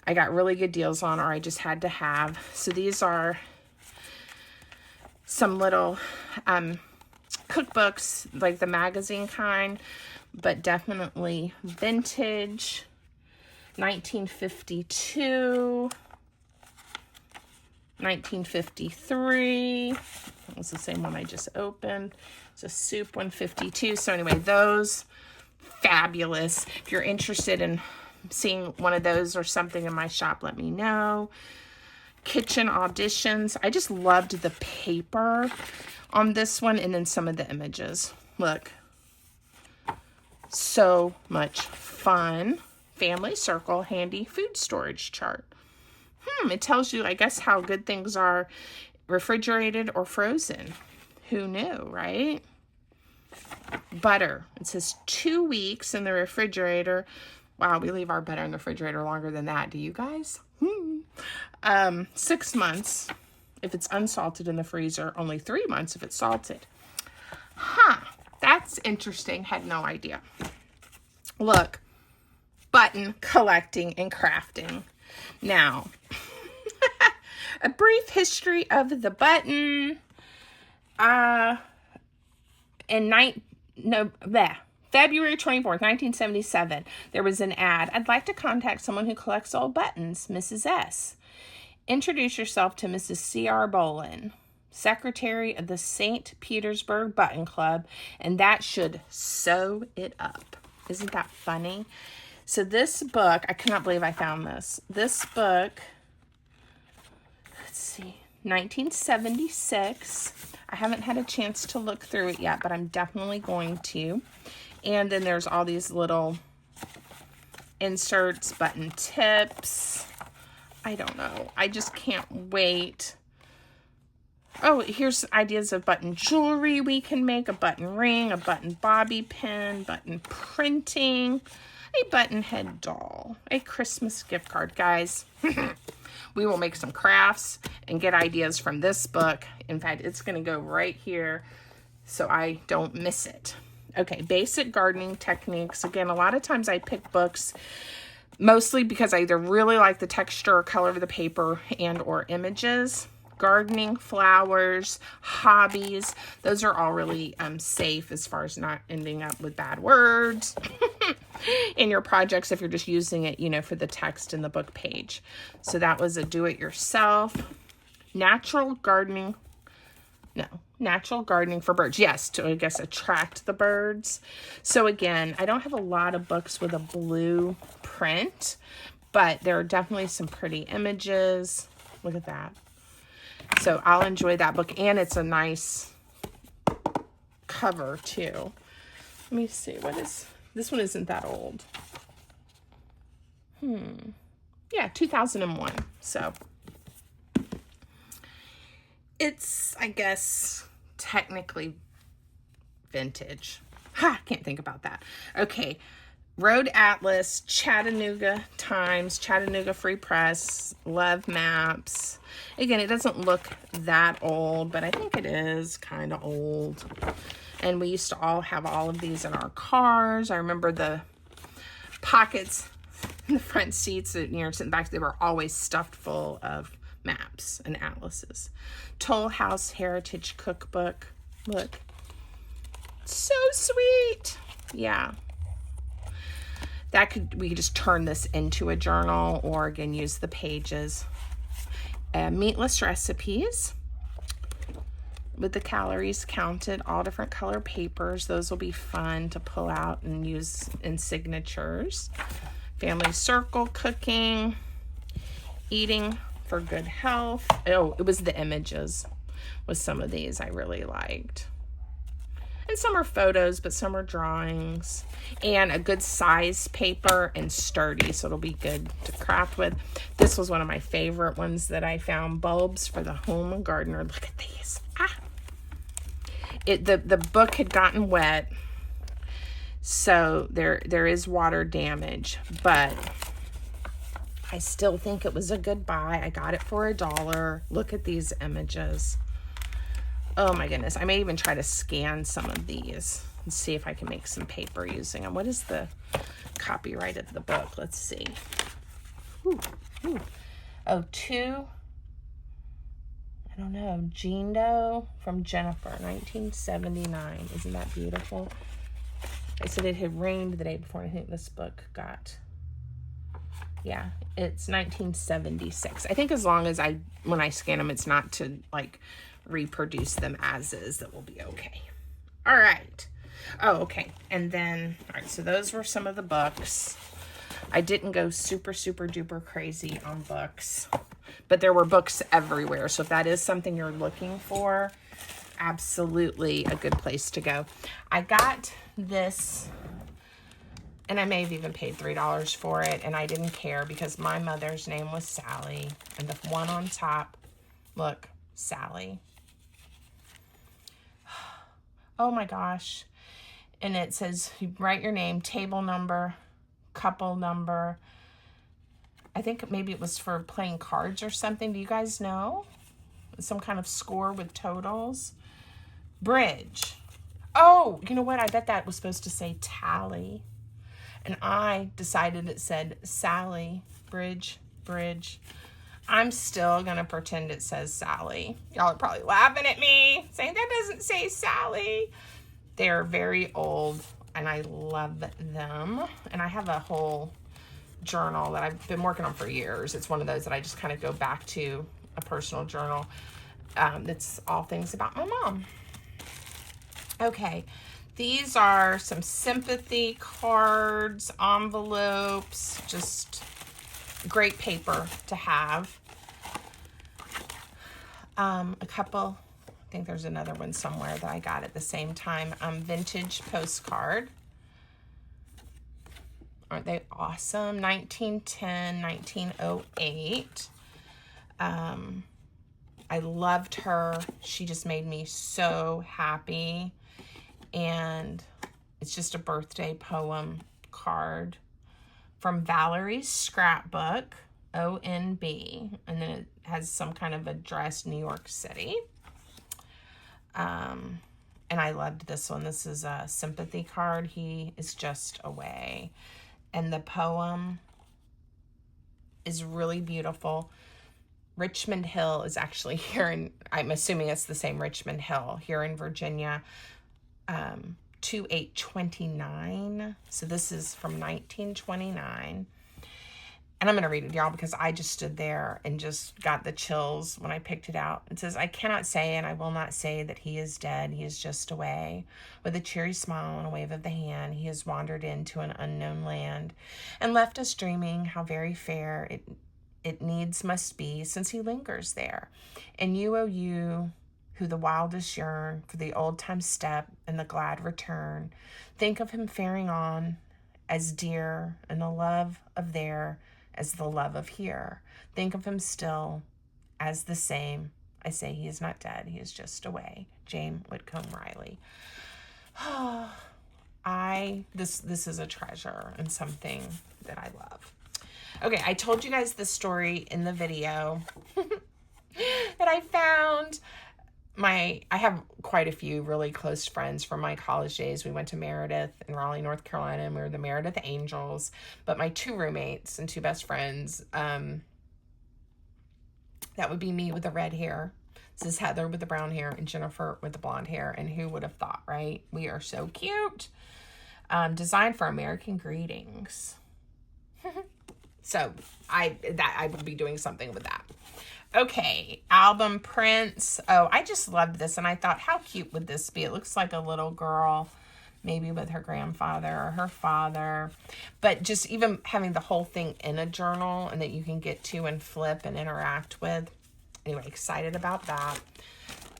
I got really good deals on or I just had to have. So these are some little cookbooks, like the magazine kind, but definitely vintage, 1952, 1953. That was the same one I just opened. It's a soup 152. So anyway, those, fabulous. If you're interested in seeing one of those or something in my shop, let me know. kitchen auditions. I just loved the paper on this one, and then some of the images. Look. So much fun. Family circle, handy food storage chart. It tells you, I guess, how good things are refrigerated or frozen. Who knew, right? Butter. It says 2 weeks in the refrigerator. Wow, we leave our butter in the refrigerator longer than that. Do you guys? 6 months if it's unsalted in the freezer. Only 3 months if it's salted. That's interesting. Had no idea. Look. Button collecting and crafting. Now, a brief history of the button. February 24th, 1977, there was an ad. I'd like to contact someone who collects old buttons, Mrs. S. Introduce yourself to Mrs. C.R. Bolin, secretary of the St. Petersburg Button Club, and that should sew it up. Isn't that funny? So this book, I cannot believe I found this. This book, let's see, 1976. I haven't had a chance to look through it yet, but I'm definitely going to. And then there's all these little inserts, button tips. I don't know. I just can't wait. Oh, here's ideas of button jewelry we can make. A button ring, a button bobby pin, button printing, a button head doll, a Christmas gift card. Guys, we will make some crafts and get ideas from this book. In fact, it's going to go right here so I don't miss it. Okay, basic gardening techniques. Again, a lot of times I pick books mostly because I either really like the texture or color of the paper and or images. Gardening, flowers, hobbies. Those are all really safe as far as not ending up with bad words in your projects if you're just using it, you know, for the text in the book page. So that was a do-it-yourself. Natural gardening for birds. Yes, to, I guess, attract the birds. So again, I don't have a lot of books with a blue print, but there are definitely some pretty images. Look at that. So I'll enjoy that book, and it's a nice cover too. Let me see, what is, this one isn't that old. Yeah, 2001. So it's, I guess, technically vintage. Can't think about that. Okay. Road Atlas, Chattanooga Times, Chattanooga Free Press, Love Maps. Again, it doesn't look that old, but I think it is kind of old. And we used to all have all of these in our cars. I remember the pockets in the front seats that, you know, sitting back, they were always stuffed full of maps and atlases. Toll House Heritage Cookbook. Look. So sweet. Yeah. We could just turn this into a journal, or again, use the pages. Meatless recipes with the calories counted, all different color papers. Those will be fun to pull out and use in signatures. Family circle cooking, eating for good health. Oh, it was the images with some of these I really liked. And some are photos, but some are drawings. And a good size paper and sturdy, so it'll be good to craft with. This was one of my favorite ones that I found. Bulbs for the home and gardener. Look at these. The book had gotten wet, so there is water damage, but I still think it was a good buy. I got it for $1. Look at these images. Oh my goodness. I may even try to scan some of these and see if I can make some paper using them. What is the copyright of the book? Let's see. Ooh. Oh, I don't know, Jean Doe from Jennifer, 1979. Isn't that beautiful? I said it had rained the day before, and I think this book got, yeah, it's 1976. I think as long as when I scan them, it's not to like reproduce them as is, that will be okay. All right. Oh, okay. And then, all right, so those were some of the books. I didn't go super duper crazy on books. but there were books everywhere. So if that is something you're looking for, absolutely a good place to go. I got this, and I may have even paid $3 for it, and I didn't care because my mother's name was Sally, and the one on top, look, Sally. Oh my gosh. And it says, you write your name, table number, couple number. I think maybe it was for playing cards or something. Do you guys know? Some kind of score with totals. Bridge. Oh, you know what? I bet that was supposed to say tally. And I decided it said Sally. Bridge, bridge. I'm still going to pretend it says Sally. Y'all are probably laughing at me, saying that doesn't say Sally. They're very old, and I love them. And I have a whole journal that I've been working on for years. It's one of those that I just kind of go back to, a personal journal. It's all things about my mom. Okay, these are some sympathy cards, envelopes, just great paper to have. A couple, I think there's another one somewhere that I got at the same time. Vintage postcard. Aren't they awesome? 1910, 1908. I loved her. She just made me so happy. And it's just a birthday poem card from Valerie's scrapbook, ONB, and then it has some kind of address, New York City. And I loved this one. This is a sympathy card. He is just away. And the poem is really beautiful. Richmond Hill is actually here in, I'm assuming it's the same Richmond Hill here in Virginia. 2829. So this is from 1929. And I'm going to read it, y'all, because I just stood there and just got the chills when I picked it out. It says, I cannot say and I will not say that he is dead. He is just away. With a cheery smile and a wave of the hand, he has wandered into an unknown land and left us dreaming how very fair it needs must be since he lingers there. And you, oh you, who the wildest yearn for the old-time step and the glad return, think of him faring on as dear and the love of there as the love of here. Think of him still as the same. I say he is not dead. He is just away. James Whitcomb Riley. This is a treasure and something that I love. Okay, I told you guys the story in the video that I found. I have quite a few really close friends from my college days. We went to Meredith in Raleigh, North Carolina, and we were the Meredith Angels. But my two roommates and two best friends, that would be me with the red hair. This is Heather with the brown hair and Jennifer with the blonde hair. And who would have thought, right? We are so cute. Designed for American Greetings. So I would be doing something with that. Okay, album prints. Oh, I just loved this, and I thought, how cute would this be? It looks like a little girl, maybe with her grandfather or her father. But just even having the whole thing in a journal and that you can get to and flip and interact with. Anyway, excited about that.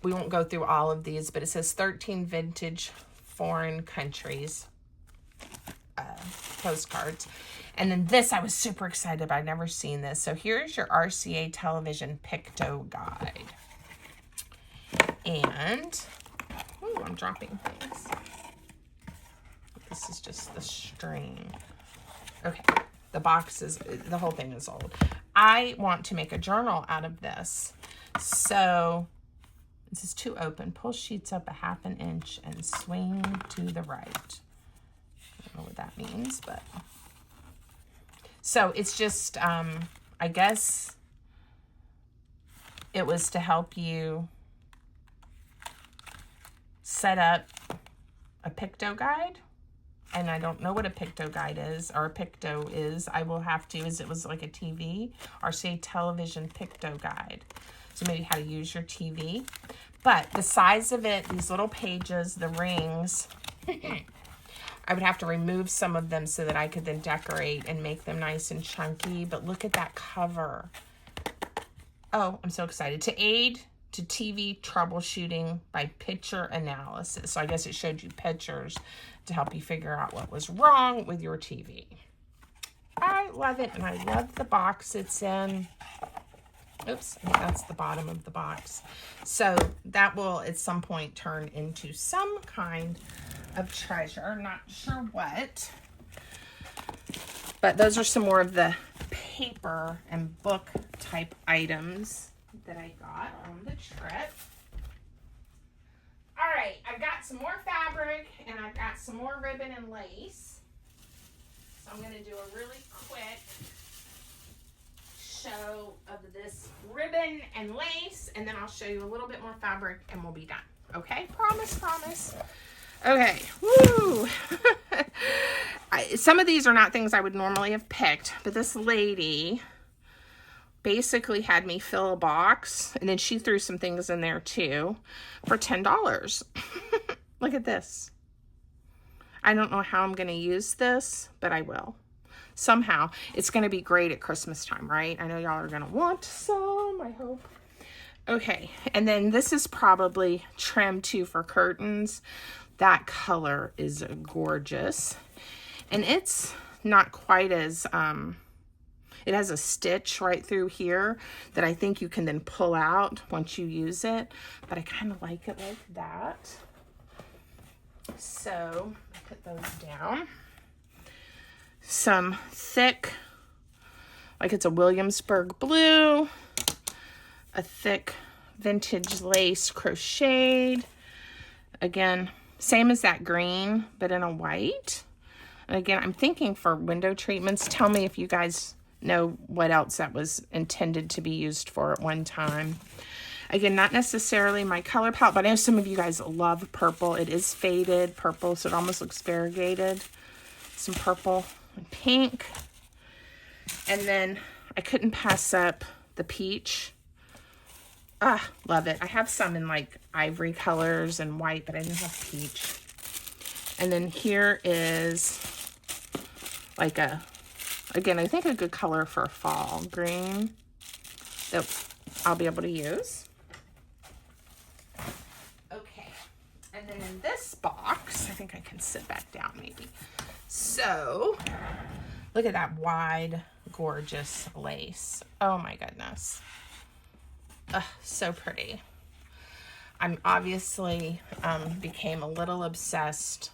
We won't go through all of these, but it says 13 vintage foreign countries postcards. And then this, I was super excited about. I'd never seen this. So here's your RCA television picto guide. And, ooh, I'm dropping things. This is just the string. Okay, the box is, the whole thing is old. I want to make a journal out of this. So this is to open. Pull sheets up a half an inch and swing to the right. I don't know what that means, but... So it's just, I guess it was to help you set up a picto guide. And I don't know what a picto guide is, or a picto is. I will have to, it was like a TV, or say television picto guide. So maybe how to use your TV. But the size of it, these little pages, the rings... I would have to remove some of them so that I could then decorate and make them nice and chunky. But look at that cover. Oh, I'm so excited. To aid to TV troubleshooting by picture analysis. So I guess it showed you pictures to help you figure out what was wrong with your TV. I love it, and I love the box it's in. Oops, I think that's the bottom of the box. So that will at some point turn into some kind of treasure. Not sure what. But those are some more of the paper and book type items that I got on the trip. All right, I've got some more fabric and I've got some more ribbon and lace. So I'm going to do a really quick show of this ribbon and lace, and then I'll show you a little bit more fabric and we'll be done. Okay, promise, promise. Okay, woo! Some of these are not things I would normally have picked, but this lady basically had me fill a box, and then she threw some things in there too for $10. Look at this. I don't know how I'm going to use this, but I will. Somehow. It's going to be great at Christmas time, right? I know y'all are going to want some, I hope. Okay, and then this is probably trim too for curtains. That color is gorgeous. And it's not quite as, it has a stitch right through here that I think you can then pull out once you use it. But I kind of like it like that. So, I put those down. Some thick, like it's a Williamsburg blue, a thick vintage lace crocheted. Again, same as that green, but in a white. And again, I'm thinking for window treatments. Tell me if you guys know what else that was intended to be used for at one time. Again, not necessarily my color palette, but I know some of you guys love purple. It is faded purple, so it almost looks variegated. Some purple and pink. And then I couldn't pass up the peach. Ah, love it. I have some in like ivory colors and white, but I didn't have peach. And then here is like a, again, I think a good color for fall, green, that I'll be able to use. Okay, and then in this box, I think I can sit back down maybe. So, look at that wide, gorgeous lace. Oh my goodness. So pretty. I'm obviously became a little obsessed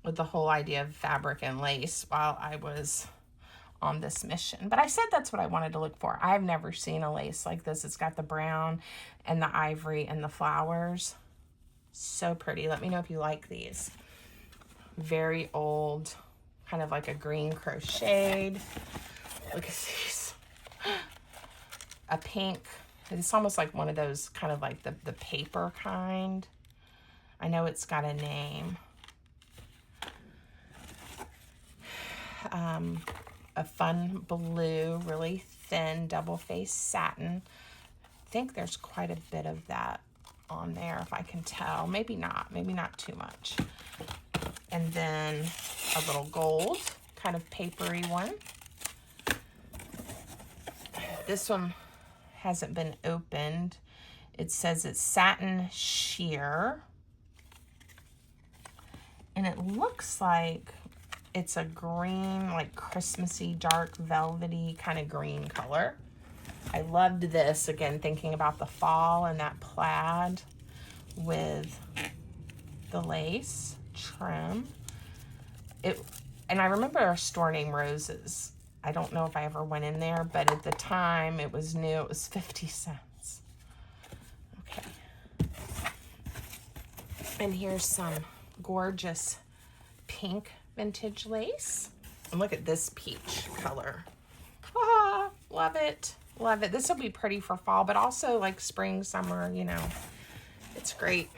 with the whole idea of fabric and lace while I was on this mission. But I said that's what I wanted to look for. I've never seen a lace like this. It's got the brown and the ivory and the flowers. So pretty. Let me know if you like these. Very old, kind of like a green crocheted. Look at these. A pink. It's almost like one of those kind of like the paper kind. I know it's got a name. A fun blue, really thin double-faced satin. I think there's quite a bit of that on there, if I can tell. Maybe not too much. And then a little gold, kind of papery one. This one hasn't been opened. It says it's satin sheer. And it looks like it's a green, like Christmassy, dark, velvety kind of green color. I loved this, again, thinking about the fall and that plaid with the lace trim. And I remember our store name Roses. I don't know if I ever went in there, but at the time it was new. It was 50 cents. Okay. And here's some gorgeous pink vintage lace. And look at this peach color. Ah, love it. Love it. This will be pretty for fall, but also like spring, summer, you know. It's great.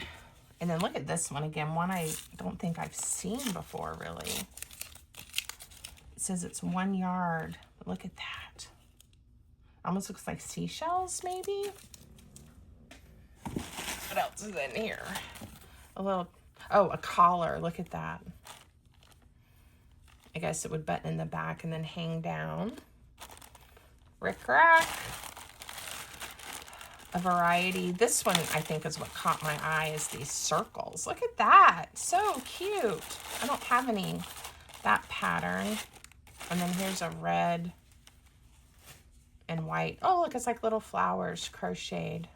And then look at this one again. One I don't think I've seen before, really. It says it's 1 yard. Look at that. Almost looks like seashells, maybe. What else is in here? A little, oh, a collar. Look at that. I guess it would button in the back and then hang down. Rick rack. a variety. This one, I think, is what caught my eye, is these circles. Look at that. So cute. I don't have any that pattern. And then here's a red and white. Oh, look, it's like little flowers crocheted.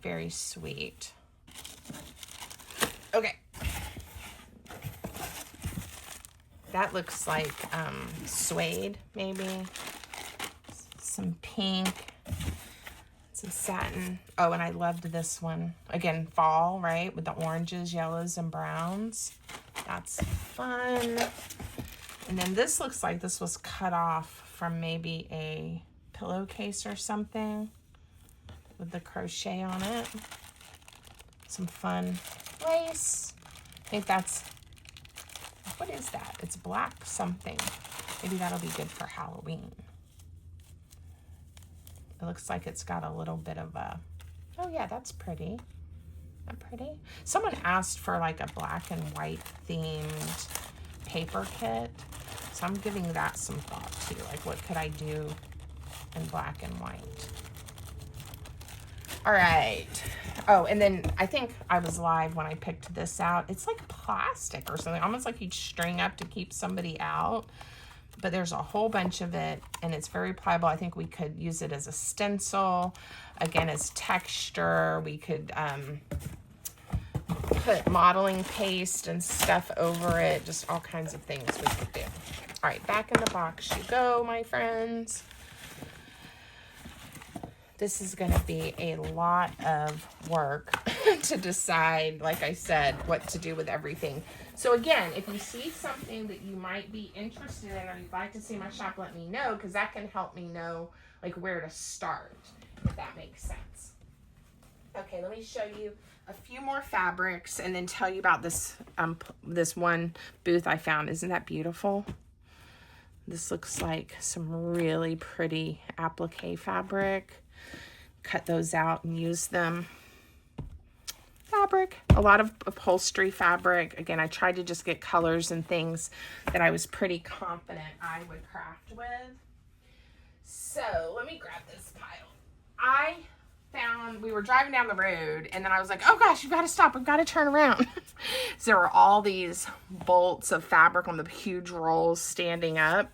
Very sweet. Okay. That looks like suede, maybe. Some pink. Some satin. Oh, and I loved this one. Again, fall, right? With the oranges, yellows, and browns. That's fun. And then this looks like this was cut off from maybe a pillowcase or something with the crochet on it. Some fun lace. I think that's, what is that? It's black something. Maybe that'll be good for Halloween. It looks like it's got a little bit of a, oh yeah, that's pretty. Isn't that pretty? Someone asked for like a black and white themed paper kit. So I'm giving that some thought too. Like, what could I do in black and white? All right. Oh, and then I think I was live when I picked this out. It's like plastic or something, almost like you'd string up to keep somebody out. But there's a whole bunch of it, and it's very pliable. I think we could use it as a stencil. Again, as texture. We could put modeling paste and stuff over it. Just all kinds of things we could do. All right, back in the box you go, my friends. This is going to be a lot of work to decide, like I said, what to do with everything. So again, if you see something that you might be interested in or you'd like to see my shop, let me know, because that can help me know like where to start, if that makes sense. Okay, let me show you a few more fabrics and then tell you about this this one booth I found. Isn't that beautiful? This looks like some really pretty applique fabric. Cut those out and use them. Fabric, a lot of upholstery fabric. Again, I tried to just get colors and things that I was pretty confident I would craft with. So let me grab this pile. I found, we were driving down the road and then I was like, oh gosh, you've got to stop. We've got to turn around. So there were all these bolts of fabric on the huge rolls standing up.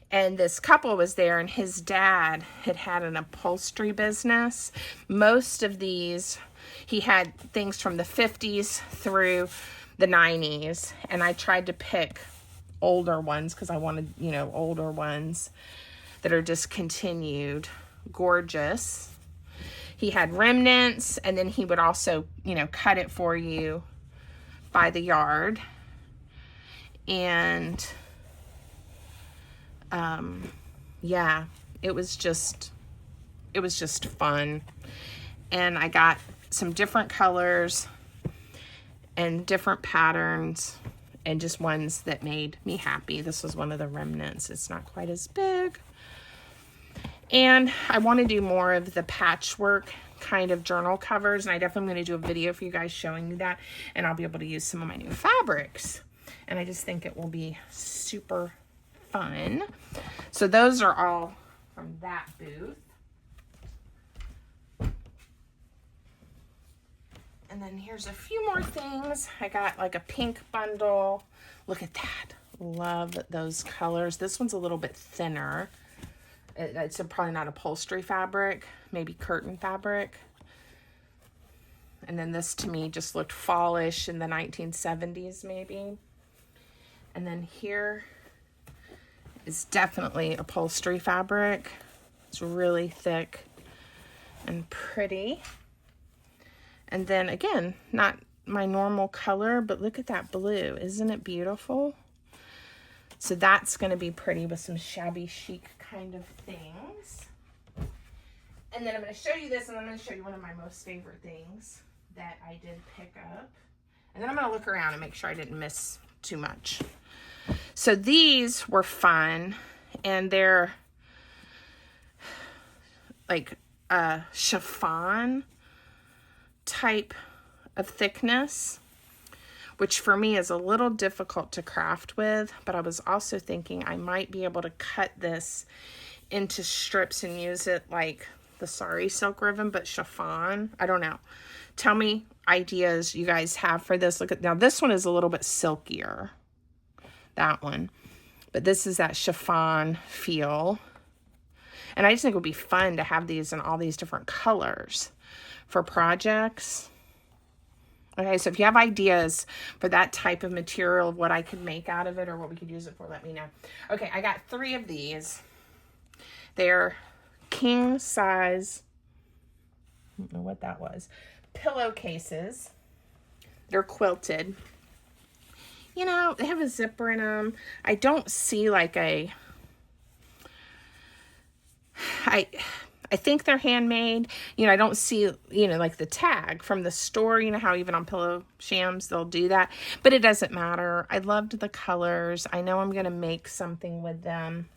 And this couple was there, and his dad had an upholstery business. Most of these, he had things from the 50s through the 90s. And I tried to pick older ones because I wanted, you know, older ones that are discontinued. Gorgeous. He had remnants, and then he would also, you know, cut it for you by the yard. And yeah, it was just fun. And I got some different colors and different patterns and just ones that made me happy. This was one of the remnants. It's not quite as big. And I want to do more of the patchwork kind of journal covers, and I definitely am going to do a video for you guys showing you that, and I'll be able to use some of my new fabrics. And I just think it will be super fun. So those are all from that booth. And then here's a few more things. I got like a pink bundle. Look at that. Love those colors. This one's a little bit thinner. It's probably not upholstery fabric, maybe curtain fabric. And then this to me just looked fallish in the 1970s maybe. And then here is definitely upholstery fabric. It's really thick and pretty. And then again, not my normal color, but look at that blue. Isn't it beautiful? So that's going to be pretty with some shabby chic kind of things. And then I'm going to show you this, and I'm going to show you one of my most favorite things that I did pick up. And then I'm going to look around and make sure I didn't miss too much. So these were fun, and they're like a chiffon type of thickness, which for me is a little difficult to craft with, but I was also thinking I might be able to cut this into strips and use it like the Sari silk ribbon, but chiffon. I don't know. Tell me ideas you guys have for this. Look at, now this one is a little bit silkier, that one. But this is that chiffon feel. And I just think it would be fun to have these in all these different colors for projects. Okay, so if you have ideas for that type of material, what I could make out of it or what we could use it for, let me know. Okay, I got 3 of these. They're king size, I don't know what that was, pillowcases. They're quilted. You know, they have a zipper in them. I don't see like a, I think they're handmade. You know, I don't see, you know, like the tag from the store. You know how even on Pillow Shams they'll do that. But it doesn't matter. I loved the colors. I know I'm going to make something with them.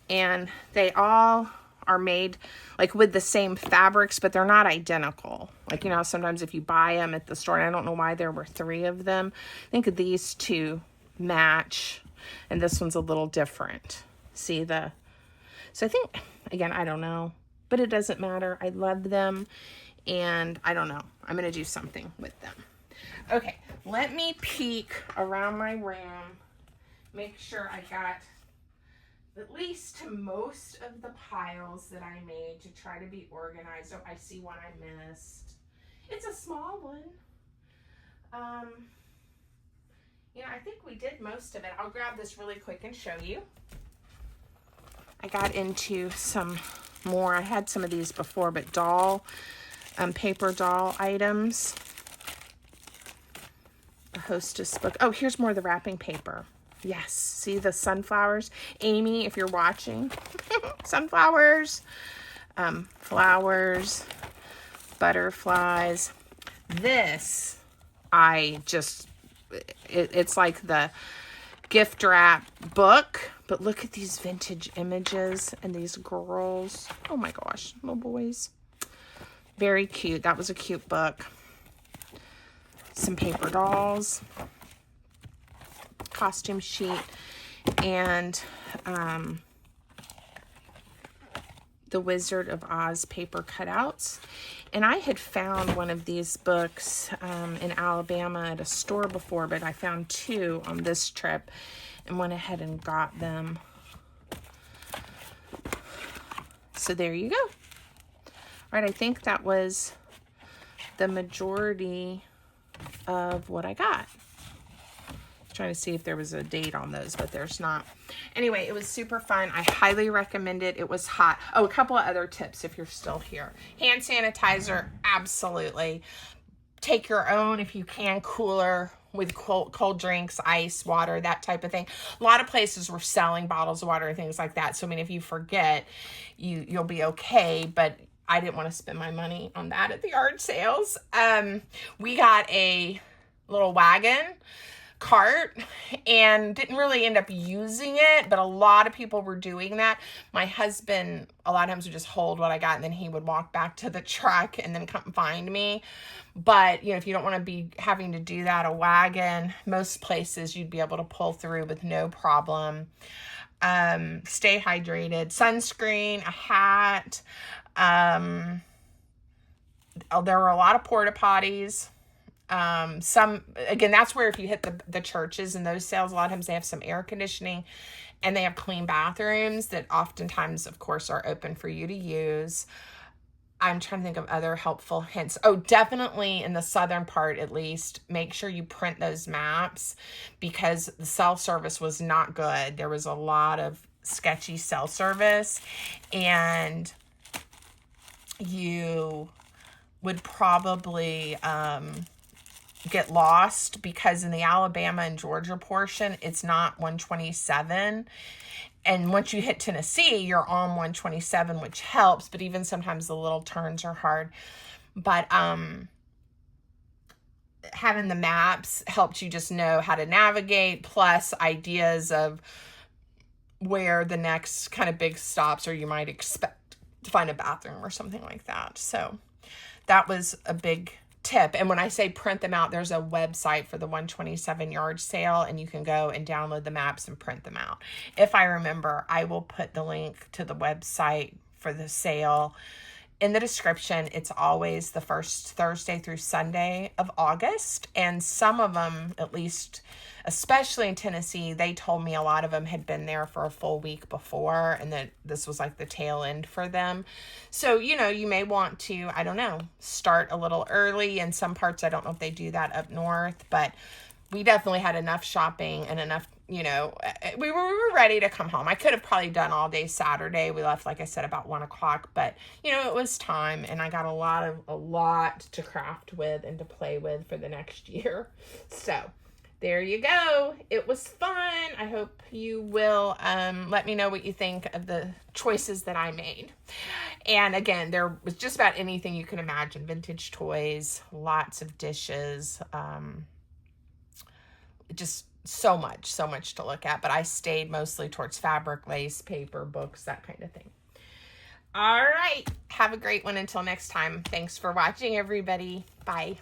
And they all are made like with the same fabrics, but they're not identical. Like, you know, sometimes if you buy them at the store, and I don't know why there were 3 of them. I think these 2 match. And this one's a little different. See the... So I think, again, I don't know, but it doesn't matter. I love them, and I don't know. I'm going to do something with them. Okay, let me peek around my room, make sure I got at least to most of the piles that I made to try to be organized. Oh, I see one I missed. It's a small one. You know, I think we did most of it. I'll grab this really quick and show you. I got into some more. I had some of these before, but doll, paper doll items. A hostess book. Oh, here's more of the wrapping paper. Yes, see the sunflowers? Amy, if you're watching, sunflowers, flowers, butterflies. This, it's like the gift wrap book, but look at these vintage images and these girls. Oh my gosh, little boys. Very cute. That was a cute book. Some paper dolls, costume sheet, and the Wizard of Oz paper cutouts. And I had found one of these books in Alabama at a store before, but I found 2 on this trip and went ahead and got them. So there you go. All right, I think that was the majority of what I got. Trying to see if there was a date on those, but there's not. Anyway, it was super fun. I highly recommend it. It was hot. Oh, a couple of other tips if you're still here. Hand sanitizer, absolutely. Take your own, if you can, cooler with cold drinks, ice, water, that type of thing. A lot of places were selling bottles of water and things like that. So, I mean, if you forget, you'll be okay, but I didn't want to spend my money on that at the yard sales. We got a little wagon cart and didn't really end up using it, but a lot of people were doing that. My husband a lot of times would just hold what I got and then he would walk back to the truck and then come find me. But you know, if you don't want to be having to do that, a wagon, most places you'd be able to pull through with no problem. Stay hydrated, sunscreen, a hat. There were a lot of porta potties. Some, again, that's where if you hit the churches and those sales, a lot of times they have some air conditioning and they have clean bathrooms that oftentimes, of course, are open for you to use. I'm trying to think of other helpful hints. Oh, definitely in the southern part, at least, make sure you print those maps because the cell service was not good. There was a lot of sketchy cell service and you would probably, get lost because in the Alabama and Georgia portion, it's not 127. And once you hit Tennessee, you're on 127, which helps, but even sometimes the little turns are hard. But having the maps helped you just know how to navigate, plus ideas of where the next kind of big stops or you might expect to find a bathroom or something like that. So that was a big tip. And when I say print them out, there's a website for the 127 yard sale and you can go and download the maps and print them out. If I remember, I will put the link to the website for the sale. In the description, it's always the first Thursday through Sunday of August. And some of them, at least, especially in Tennessee, they told me a lot of them had been there for a full week before, and that this was like the tail end for them. So, you know, you may want to, I don't know, start a little early. In some parts, I don't know if they do that up north, but we definitely had enough shopping and enough, you know, we were ready to come home. I could have probably done all day Saturday. We left, like I said, about 1 o'clock, but you know, it was time, and I got a lot to craft with and to play with for the next year. So there you go. It was fun. I hope you will let me know what you think of the choices that I made. And again, there was just about anything you can imagine. Vintage toys, lots of dishes, just so much to look at. But I stayed mostly towards fabric, lace, paper, books, that kind of thing. All right. Have a great one until next time. Thanks for watching, everybody. Bye.